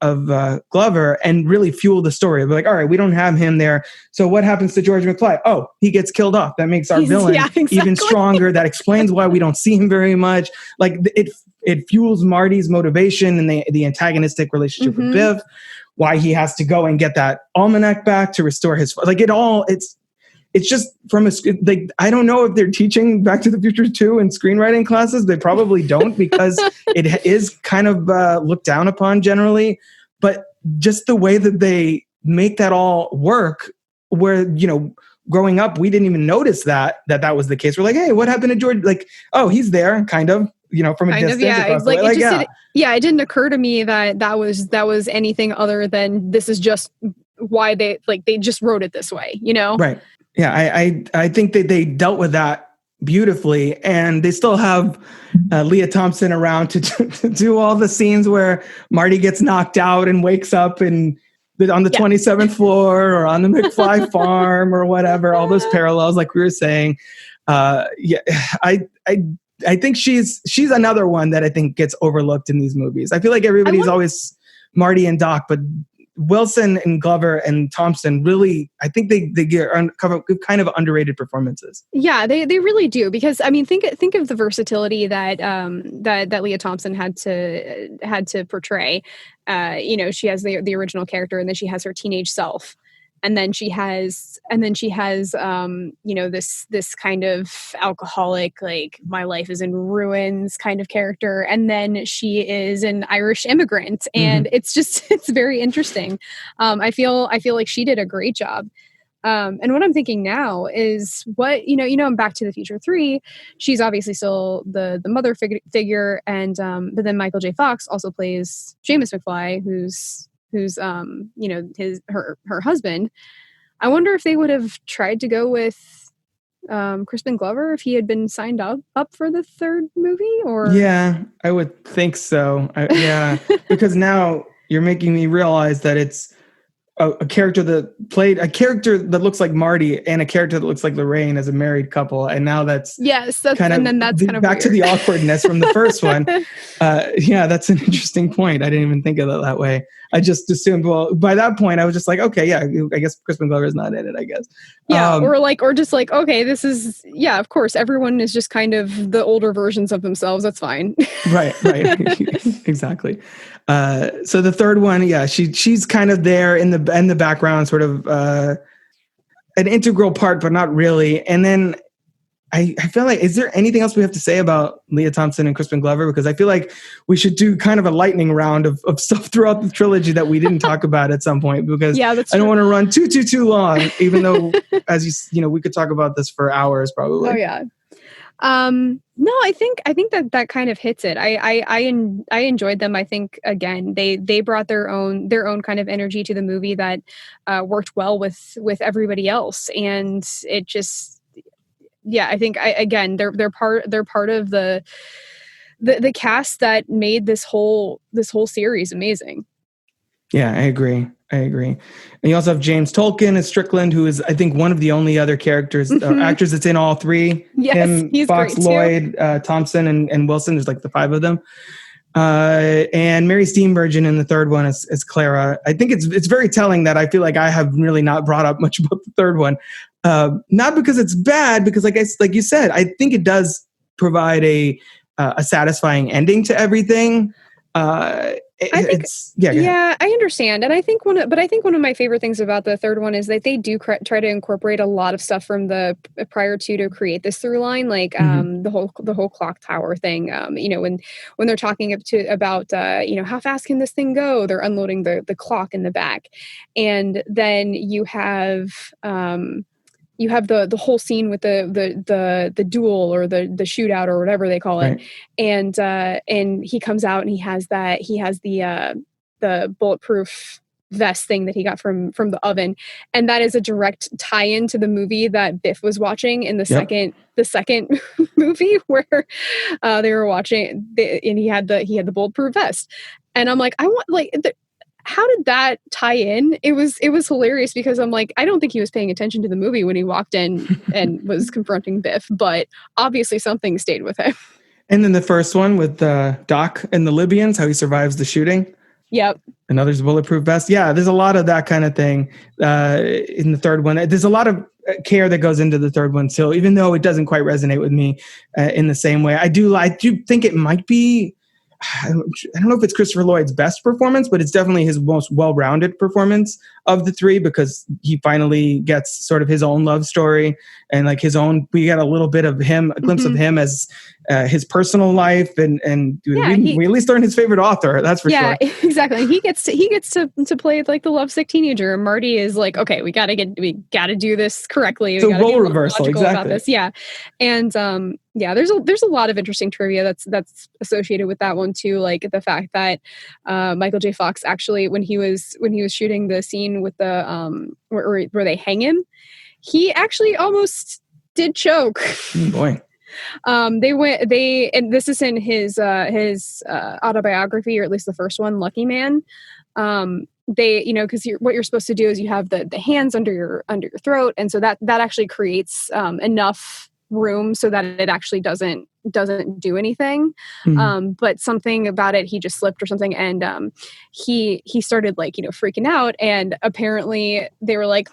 Glover and really fuel the story. They're like, all right, we don't have him there. So what happens to George McFly? Oh, he gets killed off. That makes our villain even stronger. That explains why we don't see him very much. Like it fuels Marty's motivation and the antagonistic relationship with Biff. Why he has to go and get that almanac back to restore his, like it all, it's just from I don't know if they're teaching Back to the Future 2 in screenwriting classes. They probably don't, because it is kind of looked down upon generally, but just the way that they make that all work, where, growing up, we didn't even notice that was the case. We're like, hey, what happened to George? Like, oh, he's there, kind of. From a distance. It didn't occur to me that was anything other than this is just why they just wrote it this way, Right. Yeah. I think that they dealt with that beautifully, and they still have Leah Thompson around to do all the scenes where Marty gets knocked out and wakes up and on the 27th floor or on the McFly farm or whatever, all those parallels, like we were saying. I think she's another one that I think gets overlooked in these movies. I feel like everybody's always Marty and Doc, but Wilson and Glover and Thompson really, I think they get kind of underrated performances. Yeah, they really do, because I mean, think of the versatility that Leah Thompson had to portray. She has the original character, and then she has her teenage self. And then she has, this kind of alcoholic, like my life is in ruins kind of character. And then she is an Irish immigrant, and it's very interesting. I feel like she did a great job. And what I'm thinking now is in Back to the Future 3, she's obviously still the mother figure, and but then Michael J. Fox also plays Seamus McFly, who's her husband. I wonder if they would have tried to go with Crispin Glover if he had been signed up for the third movie, or yeah, I would think so. Because now you're making me realize that it's a character that played a character that looks like Marty and a character that looks like Lorraine as a married couple, and now that's kind of back to the awkwardness from the first one. Yeah, that's an interesting point. I didn't even think of it that way. I just assumed, well, by that point, I was just like, okay, yeah, I guess Crispin Glover is not in it, I guess. Yeah, or just like, okay, this is, yeah, of course, everyone is just kind of the older versions of themselves. That's fine. Right. Exactly. So the third one, yeah, she's kind of there in the background, sort of an integral part, but not really. And then I feel like, is there anything else we have to say about Leah Thompson and Crispin Glover? Because I feel like we should do kind of a lightning round of stuff throughout the trilogy that we didn't talk about at some point, because I don't want to run too long, even though, as you know, we could talk about this for hours probably. Oh yeah. No, I think that kind of hits it. I enjoyed them. I think, again, they brought their own kind of energy to the movie that worked well with everybody else, and it just, yeah, I think they're part of the cast that made this whole series amazing. Yeah, I agree. And you also have James Tolkien as Strickland, who is, I think, one of the only other characters, actors that's in all three. Yes, him, he's Fox, great Lloyd, Thompson, and Wilson. There's like the five of them. And Mary Steenburgen in the third one is Clara. I think it's very telling that I feel like I have really not brought up much about the third one. Not because it's bad, because like you said, I think it does provide a satisfying ending to everything. I understand, and I think one of my favorite things about the third one is that they do try to incorporate a lot of stuff from the prior to create this through line, like the whole clock tower thing. When they're talking about how fast can this thing go, they're unloading the clock in the back, and then you have the whole scene with the duel or the shootout or whatever they call it. Right. And he comes out and he has the bulletproof vest thing that he got from the oven. And that is a direct tie-in to the movie that Biff was watching in the second movie where they were watching and he had the bulletproof vest. And I'm like, how did that tie in? It was hilarious because I'm like, I don't think he was paying attention to the movie when he walked in and was confronting Biff, but obviously something stayed with him. And then the first one with Doc and the Libyans, how he survives the shooting. Yep. Another's bulletproof vest. Yeah, there's a lot of that kind of thing in the third one. There's a lot of care that goes into the third one. So even though it doesn't quite resonate with me in the same way, I do think it might be, I don't know if it's Christopher Lloyd's best performance, but it's definitely his most well-rounded performance of the three, because he finally gets sort of his own love story and like his own, we got a little bit of him, a glimpse of him as his personal life. And we at least learned his favorite author. That's for sure. Yeah, exactly. He gets to play like the lovesick teenager. And Marty is like, okay, we got to do this correctly. It's a role reversal. Exactly. About this. Yeah. And, there's a lot of interesting trivia that's associated with that one too. Like the fact that Michael J. Fox actually, when he was shooting the scene with the where they hang him, he actually almost did choke. Oh boy. And this is in his autobiography, or at least the first one, Lucky Man. Because what you're supposed to do is you have the hands under your throat, and so that actually creates enough room so that it actually doesn't do anything. But something about it, he just slipped or something, and he started freaking out, and apparently they were like,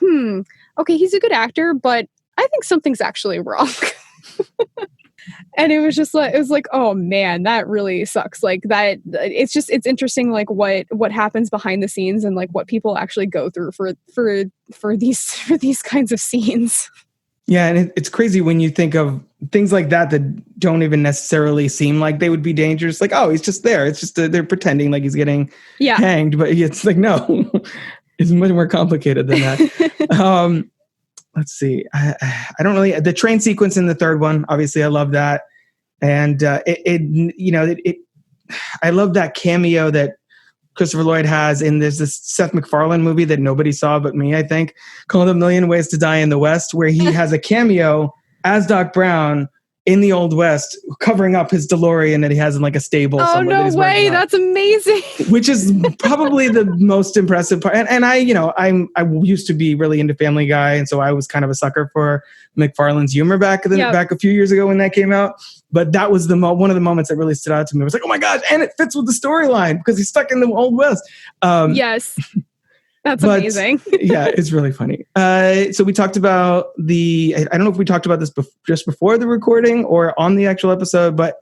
okay, he's a good actor, but I think something's actually wrong. And it was like, oh man, that really sucks. Like that, it's interesting, like what happens behind the scenes and like what people actually go through for these kinds of scenes. Yeah, and it's crazy when you think of things like that don't even necessarily seem like they would be dangerous. Like, oh, he's just there. It's just they're pretending like he's getting hanged, but it's like, no, it's much more complicated than that. Let's see. I don't really, the train sequence in the third one, obviously I love that. And I love that cameo that Christopher Lloyd has in this Seth MacFarlane movie that nobody saw but me, I think, called A Million Ways to Die in the West, where he has a cameo as Doc Brown in the Old West, covering up his DeLorean that he has in like a stable. Oh, no way. That's amazing. Which is probably the most impressive part. And I, I used to be really into Family Guy. And so I was kind of a sucker for McFarlane's humor back a few years ago when that came out. But that was one of the moments that really stood out to me. I was like, oh my gosh, and it fits with the storyline because he's stuck in the Old West. Yes. That's amazing. Yeah, it's really funny. So we talked about I don't know if we talked about this just before the recording or on the actual episode, but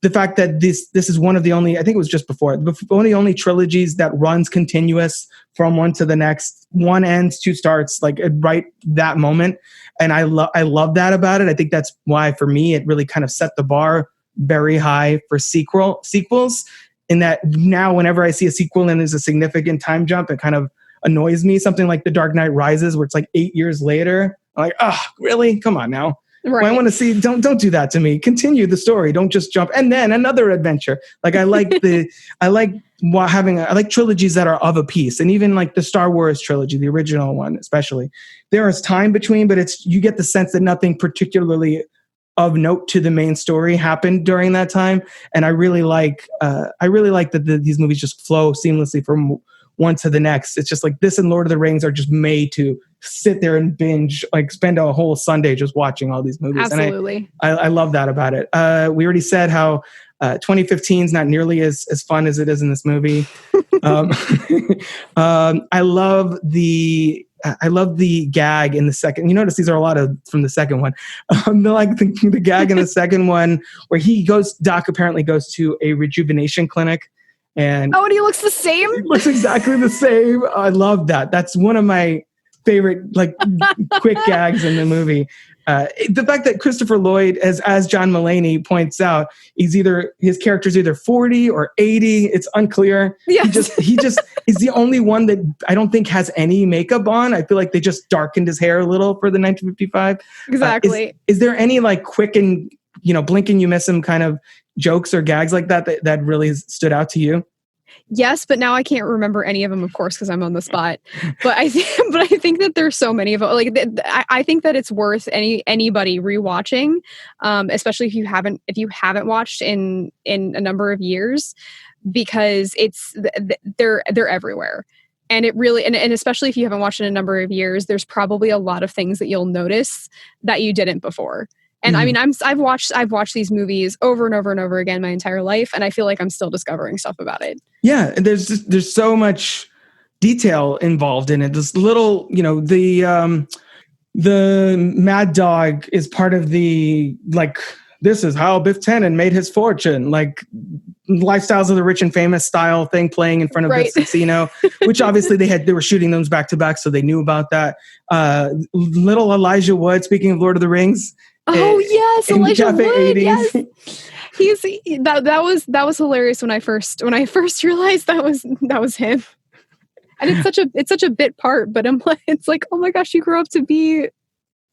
the fact that this is one of the only, I think it was just before, one of the only trilogies that runs continuous from one to the next. One ends, two starts, like right that moment. And I love that about it. I think that's why, for me, it really kind of set the bar very high for sequels, in that now whenever I see a sequel and there's a significant time jump, it kind of annoys me. Something like The Dark Knight Rises, where it's like 8 years later. I'm like, oh, really? Come on now. Right. I want to see. Don't do that to me. Continue the story. Don't just jump and then another adventure. Like I like trilogies that are of a piece, and even like the Star Wars trilogy, the original one especially. There is time between, but you get the sense that nothing particularly of note to the main story happened during that time. And I really like that these movies just flow seamlessly from one to the next. It's just like this and Lord of the Rings are just made to sit there and binge, like spend a whole Sunday just watching all these movies. Absolutely. And I love that about it. We already said how 2015 is not nearly as fun as it is in this movie. I love the gag in the second. You notice these are a lot from the second one. The gag in the second one where Doc apparently goes to a rejuvenation clinic. And he looks the same. He looks exactly the same. I love that. That's one of my favorite quick gags in the movie. The fact that Christopher Lloyd, as John Mulaney points out, his character's either 40 or 80. It's unclear. Yes. He just is the only one that I don't think has any makeup on. I feel like they just darkened his hair a little for the 1955. Exactly. Is there any quick and blink and you miss him kind of jokes or gags like that really stood out to you? Yes, but now I can't remember any of them, of course, because I'm on the spot. But I think that there's so many of them. I think that it's worth anybody rewatching, especially if you haven't watched in a number of years, because they're everywhere. And it really, and especially if you haven't watched in a number of years, there's probably a lot of things that you'll notice that you didn't before. And I mean, I've watched these movies over and over and over again my entire life, and I feel like I'm still discovering stuff about it. Yeah, and there's so much detail involved in it. This little, the Mad Dog is part of the this is how Biff Tannen made his fortune, Lifestyles of the Rich and Famous style thing playing in front of Biff's casino, which obviously they were shooting those back to back, so they knew about that. Little Elijah Wood, speaking of Lord of the Rings. Oh yes, Elijah Wood. Yes, that was hilarious when I first realized that was him. And it's such a bit part, but it's like, oh my gosh, you grew up to be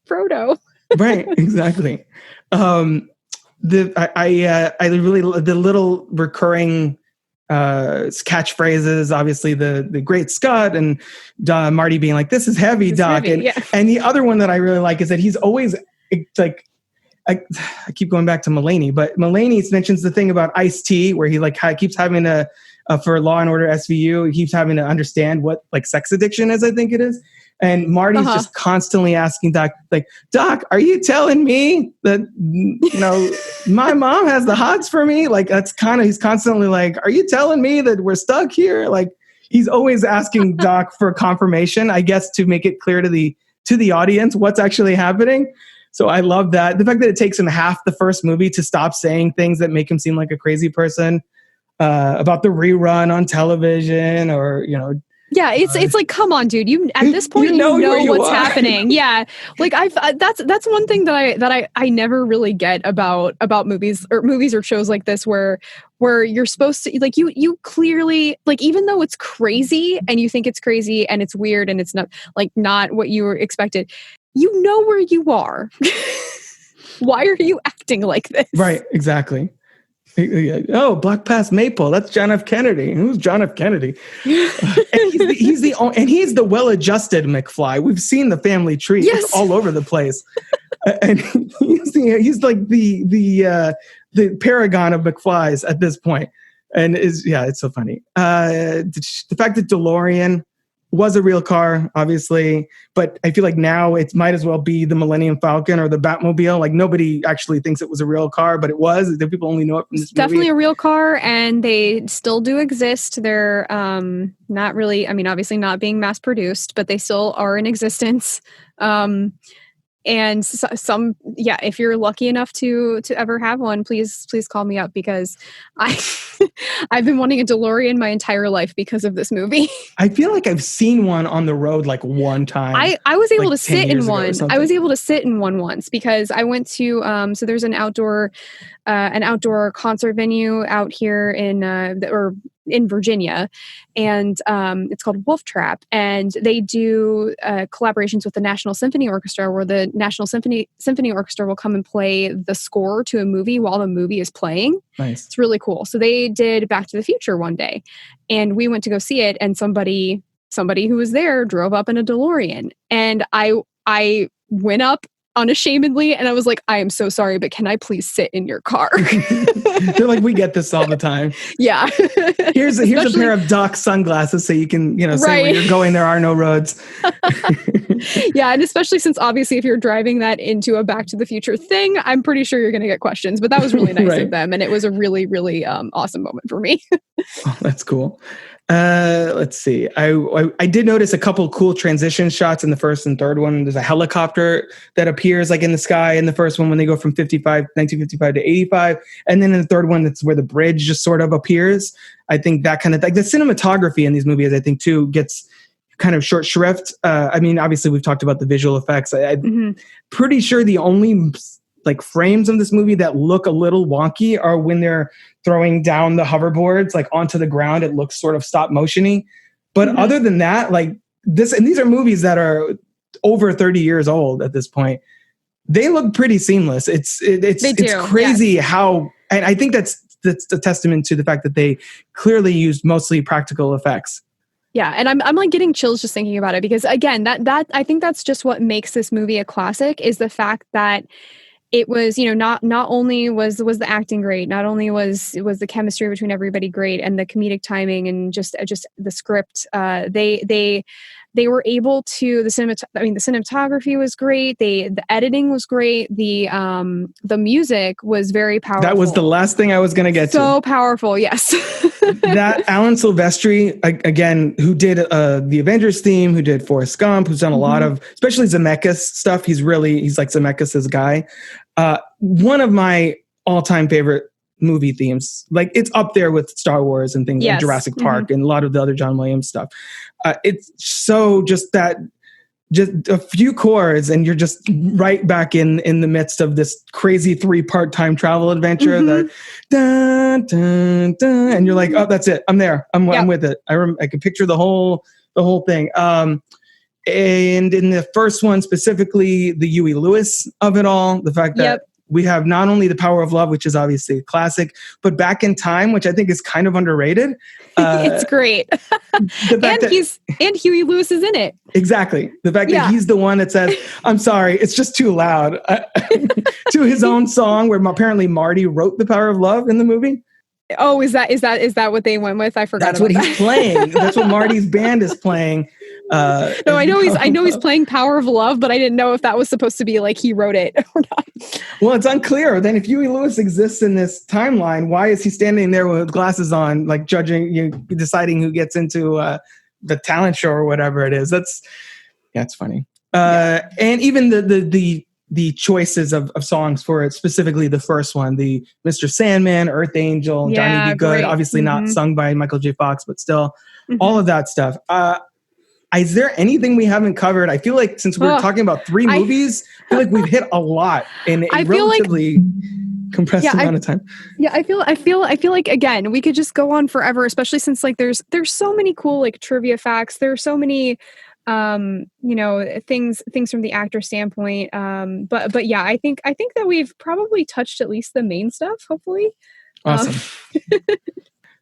Frodo. Right, exactly. I really the little recurring catchphrases, obviously the Great Scott and Marty being like, "This is heavy, Doc," and the other one that I really like is that he's always I keep going back to Mulaney, but Mulaney mentions the thing about Ice-T, where he keeps having to for Law and Order SVU, he keeps having to understand what sex addiction is, I think it is. And Marty's just constantly asking Doc, Doc, are you telling me that, my mom has the hots for me? He's constantly are you telling me that we're stuck here? He's always asking Doc for confirmation, I guess, to make it clear to the audience what's actually happening. So I love that. The fact that it takes him half the first movie to stop saying things that make him seem like a crazy person, about the rerun on television or, Yeah, it's come on, dude. You at this point you know what's happening. Yeah, that's one thing that I never really get about movies or shows like this where you're supposed to you clearly even though it's crazy and you think it's crazy and it's weird and it's not what you were expected, you know where you are. Why are you acting like this? Right, exactly. Oh, Black Past Maple. That's John F. Kennedy. Who's John F. Kennedy? And he's the well-adjusted McFly. We've seen the family tree. Yes. It's all over the place. And he's like the paragon of McFlys at this point. And it's so funny. The fact that DeLorean was a real car, obviously, but I feel like now it might as well be the Millennium Falcon or the Batmobile. Like nobody actually thinks it was a real car, but it was. The people only know it from this movie. Definitely a real car, and they still do exist. They're not really, I mean, obviously not being mass produced, but they still are in existence. And if you're lucky enough to ever have one, please call me up, because I've been wanting a DeLorean my entire life because of this movie. I feel like I've seen one on the road like one time. I was able to sit in one. I was able to sit in one once because I went to so there's an outdoor concert venue out here in Virginia, and it's called Wolf Trap, and they do collaborations with the National Symphony Orchestra, where the National Symphony Orchestra will come and play the score to a movie while the movie is playing. Nice. It's really cool. So they did Back to the Future one day, and we went to go see it, and somebody who was there drove up in a DeLorean, and I went up unashamedly, and I was like, I am so sorry, but can I please sit in your car? They're like, we get this all the time. Yeah. Here's a pair of Doc sunglasses so you can, say where you're going, there are no roads. Yeah, and especially since obviously if you're driving that into a Back to the Future thing, I'm pretty sure you're going to get questions, but that was really nice of them, and it was a really, really awesome moment for me. Oh, that's cool. Let's see. I did notice a couple cool transition shots in the first and third one. There's a helicopter that appears like in the sky in the first one when they go from 1955 to 85. And then in the third one, that's where the bridge just sort of appears. I think that kind of like the cinematography in these movies, I think too, gets kind of short shrift. I mean, obviously we've talked about the visual effects. I'm pretty sure the only like frames of this movie that look a little wonky are when they're throwing down the hoverboards like onto the ground. It looks sort of stop motiony. But other than that, like this, and these are movies that are over 30 years old at this point. They look pretty seamless. It's crazy how, and I think that's a testament to the fact that they clearly used mostly practical effects. Yeah, and I'm like getting chills just thinking about it, because again, that I think that's just what makes this movie a classic, is the fact that it was, not only was the acting great, not only was the chemistry between everybody great, and the comedic timing and just the script. They were able to, the cinematography was great. The editing was great. The music was very powerful. That was the last thing I was going to get to. So powerful, yes. That Alan Silvestri, again, who did the Avengers theme, who did Forrest Gump, who's done a lot of, especially Zemeckis stuff. He's like Zemeckis' guy. One of my all-time favorite movie themes. Like it's up there with Star Wars and things like Jurassic Park and a lot of the other John Williams stuff. It's so just a few chords and you're just right back in the midst of this crazy 3-part time travel adventure. That dun, dun, dun, and you're like, oh, that's it. I'm there. I'm with it. I can picture the whole thing. And in the first one specifically, the Huey Lewis of it all, the fact that we have not only The Power of Love, which is obviously a classic, but Back in Time, which I think is kind of underrated. It's great. And Huey Lewis is in it. Exactly. The fact that he's the one that says, I'm sorry, it's just too loud, to his own song, where apparently Marty wrote The Power of Love in the movie. Oh, is that what they went with? I forgot. That's what he's playing. That's what Marty's band is playing. No, I know he's playing Power of Love, but I didn't know if that was supposed to be like he wrote it or not. Well, it's unclear. Then if Huey Lewis exists in this timeline, why is he standing there with glasses on, like judging, deciding who gets into the talent show or whatever it is? It's funny. And even the choices of songs for it, specifically the first one, the Mr. Sandman, Earth Angel, Johnny Be Good, great. Obviously not sung by Michael J. Fox, but still all of that stuff. Is there anything we haven't covered? I feel like since we're talking about 3 movies, I feel like we've hit a lot in a relatively compressed amount of time. Yeah, I feel like again, we could just go on forever, especially since like there's so many cool like trivia facts. There are so many things from the actor standpoint. But yeah, I think that we've probably touched at least the main stuff, hopefully. Awesome.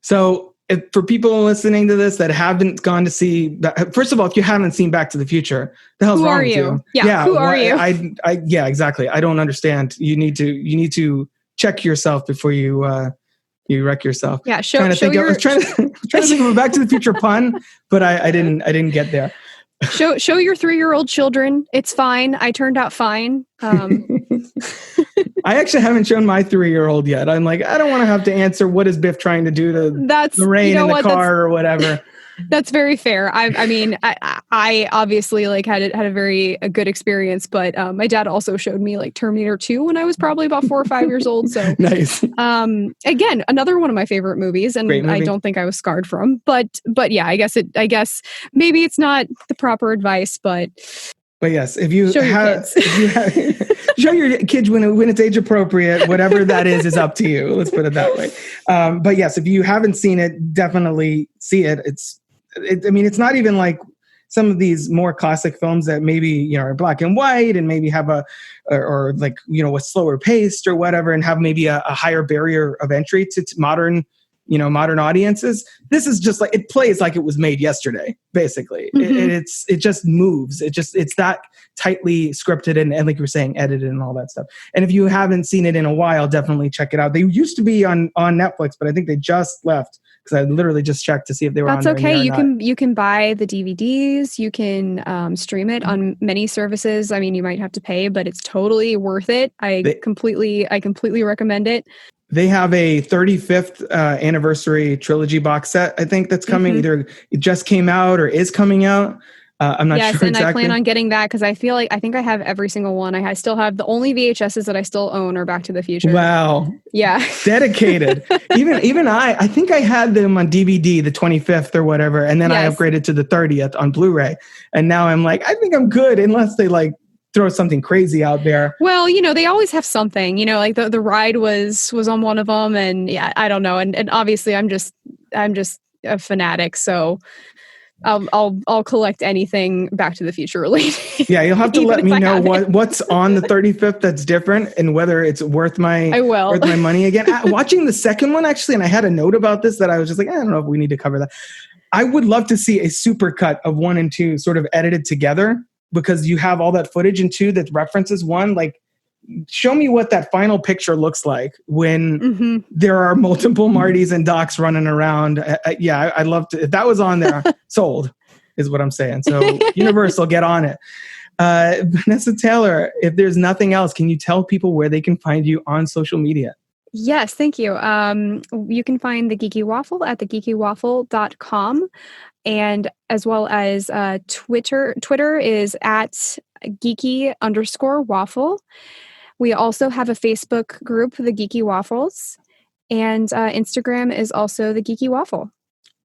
So for people listening to this that haven't gone to see, first of all, if you haven't seen Back to the Future, the hell's wrong with you? Yeah, who are you? Yeah, exactly. I don't understand. You need to check yourself before you wreck yourself. Yeah, I was trying to think of a Back to the Future pun, but I didn't get there. Show your 3-year-old children. It's fine. I turned out fine. I actually haven't shown my 3-year-old yet. I'm like, I don't want to have to answer what is Biff trying to do to Lorraine in the car or whatever. That's very fair. I mean, I obviously like had a very good experience, but my dad also showed me like Terminator 2 when I was probably about 4 or 5 years old. So nice. Again, another one of my favorite movies, and I don't think I was scarred from. But yeah, I guess maybe it's not the proper advice, but yes, if you show show your kids when it's age appropriate, whatever that is up to you. Let's put it that way. But yes, if you haven't seen it, definitely see it. I mean, it's not even like some of these more classic films that maybe, are black and white and maybe have a slower paced or whatever, and have maybe a higher barrier of entry to modern audiences. This is just like, it plays like it was made yesterday, basically. Mm-hmm. It just moves. It's that tightly scripted and like you were saying, edited and all that stuff. And if you haven't seen it in a while, definitely check it out. They used to be on Netflix, but I think they just left, because I literally just checked to see if they were on there. That's okay. You can buy the DVDs. You can stream it on many services. I mean, you might have to pay, but it's totally worth it. I completely recommend it. They have a 35th anniversary trilogy box set, I think, that's coming. Either it just came out or is coming out. I'm not sure exactly. Yes, and I plan on getting that because I think I have every single one. I still have the only VHSs that I still own are Back to the Future. Wow. Yeah. Dedicated. even I think I had them on DVD, the 25th or whatever, and then I upgraded to the 30th on Blu-ray. And now I'm like, I think I'm good unless they like throw something crazy out there. Well, they always have something, like the ride was on one of them, and yeah, I don't know. And obviously I'm just a fanatic. So I'll collect anything Back to the Future related. Yeah, you'll have to let me know what's on the 35th that's different and whether it's worth my money again. Watching the second one actually, and I had a note about this that I was just like, I don't know if we need to cover that. I would love to see a supercut of 1 and 2 sort of edited together, because you have all that footage in 2 that references 1. Like, show me what that final picture looks like when there are multiple Martys and Docs running around. I'd love to. If that was on there, sold is what I'm saying. So Universal, get on it. Vanessa Taylor, if there's nothing else, can you tell people where they can find you on social media? Yes, thank you. You can find the Geeky Waffle at thegeekywaffle.com. And as well as Twitter is at geeky_waffle. We also have a Facebook group, the Geeky Waffles, and Instagram is also the Geeky Waffle.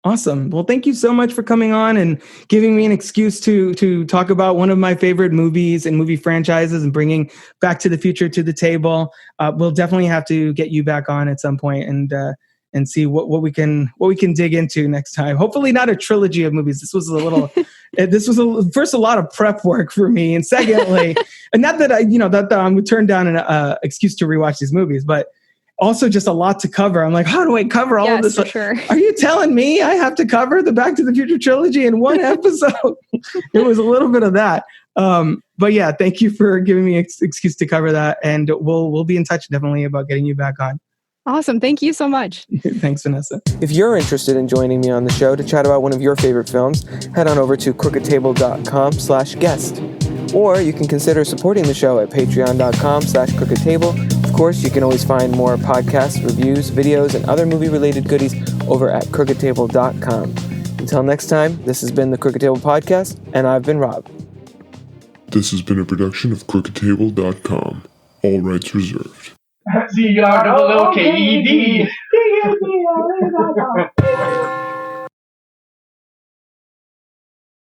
Awesome. Well, thank you so much for coming on and giving me an excuse to talk about one of my favorite movies and movie franchises and bringing Back to the Future to the table. We'll definitely have to get you back on at some point and see what we can dig into next time. Hopefully not a trilogy of movies. This was first a lot of prep work for me, and secondly, and not that I would turn down an excuse to rewatch these movies, but also just a lot to cover. I'm like, how do I cover all of this? For sure. Are you telling me I have to cover the Back to the Future trilogy in one episode? It was a little bit of that. But yeah, thank you for giving me an excuse to cover that, and we'll be in touch definitely about getting you back on. Awesome. Thank you so much. Thanks, Vanessa. If you're interested in joining me on the show to chat about one of your favorite films, head on over to crookedtable.com/guest. Or you can consider supporting the show at patreon.com/crookedtable. Of course, you can always find more podcasts, reviews, videos, and other movie-related goodies over at crookedtable.com. Until next time, this has been the Crooked Table Podcast, and I've been Rob. This has been a production of crookedtable.com. All rights reserved. CROOKED.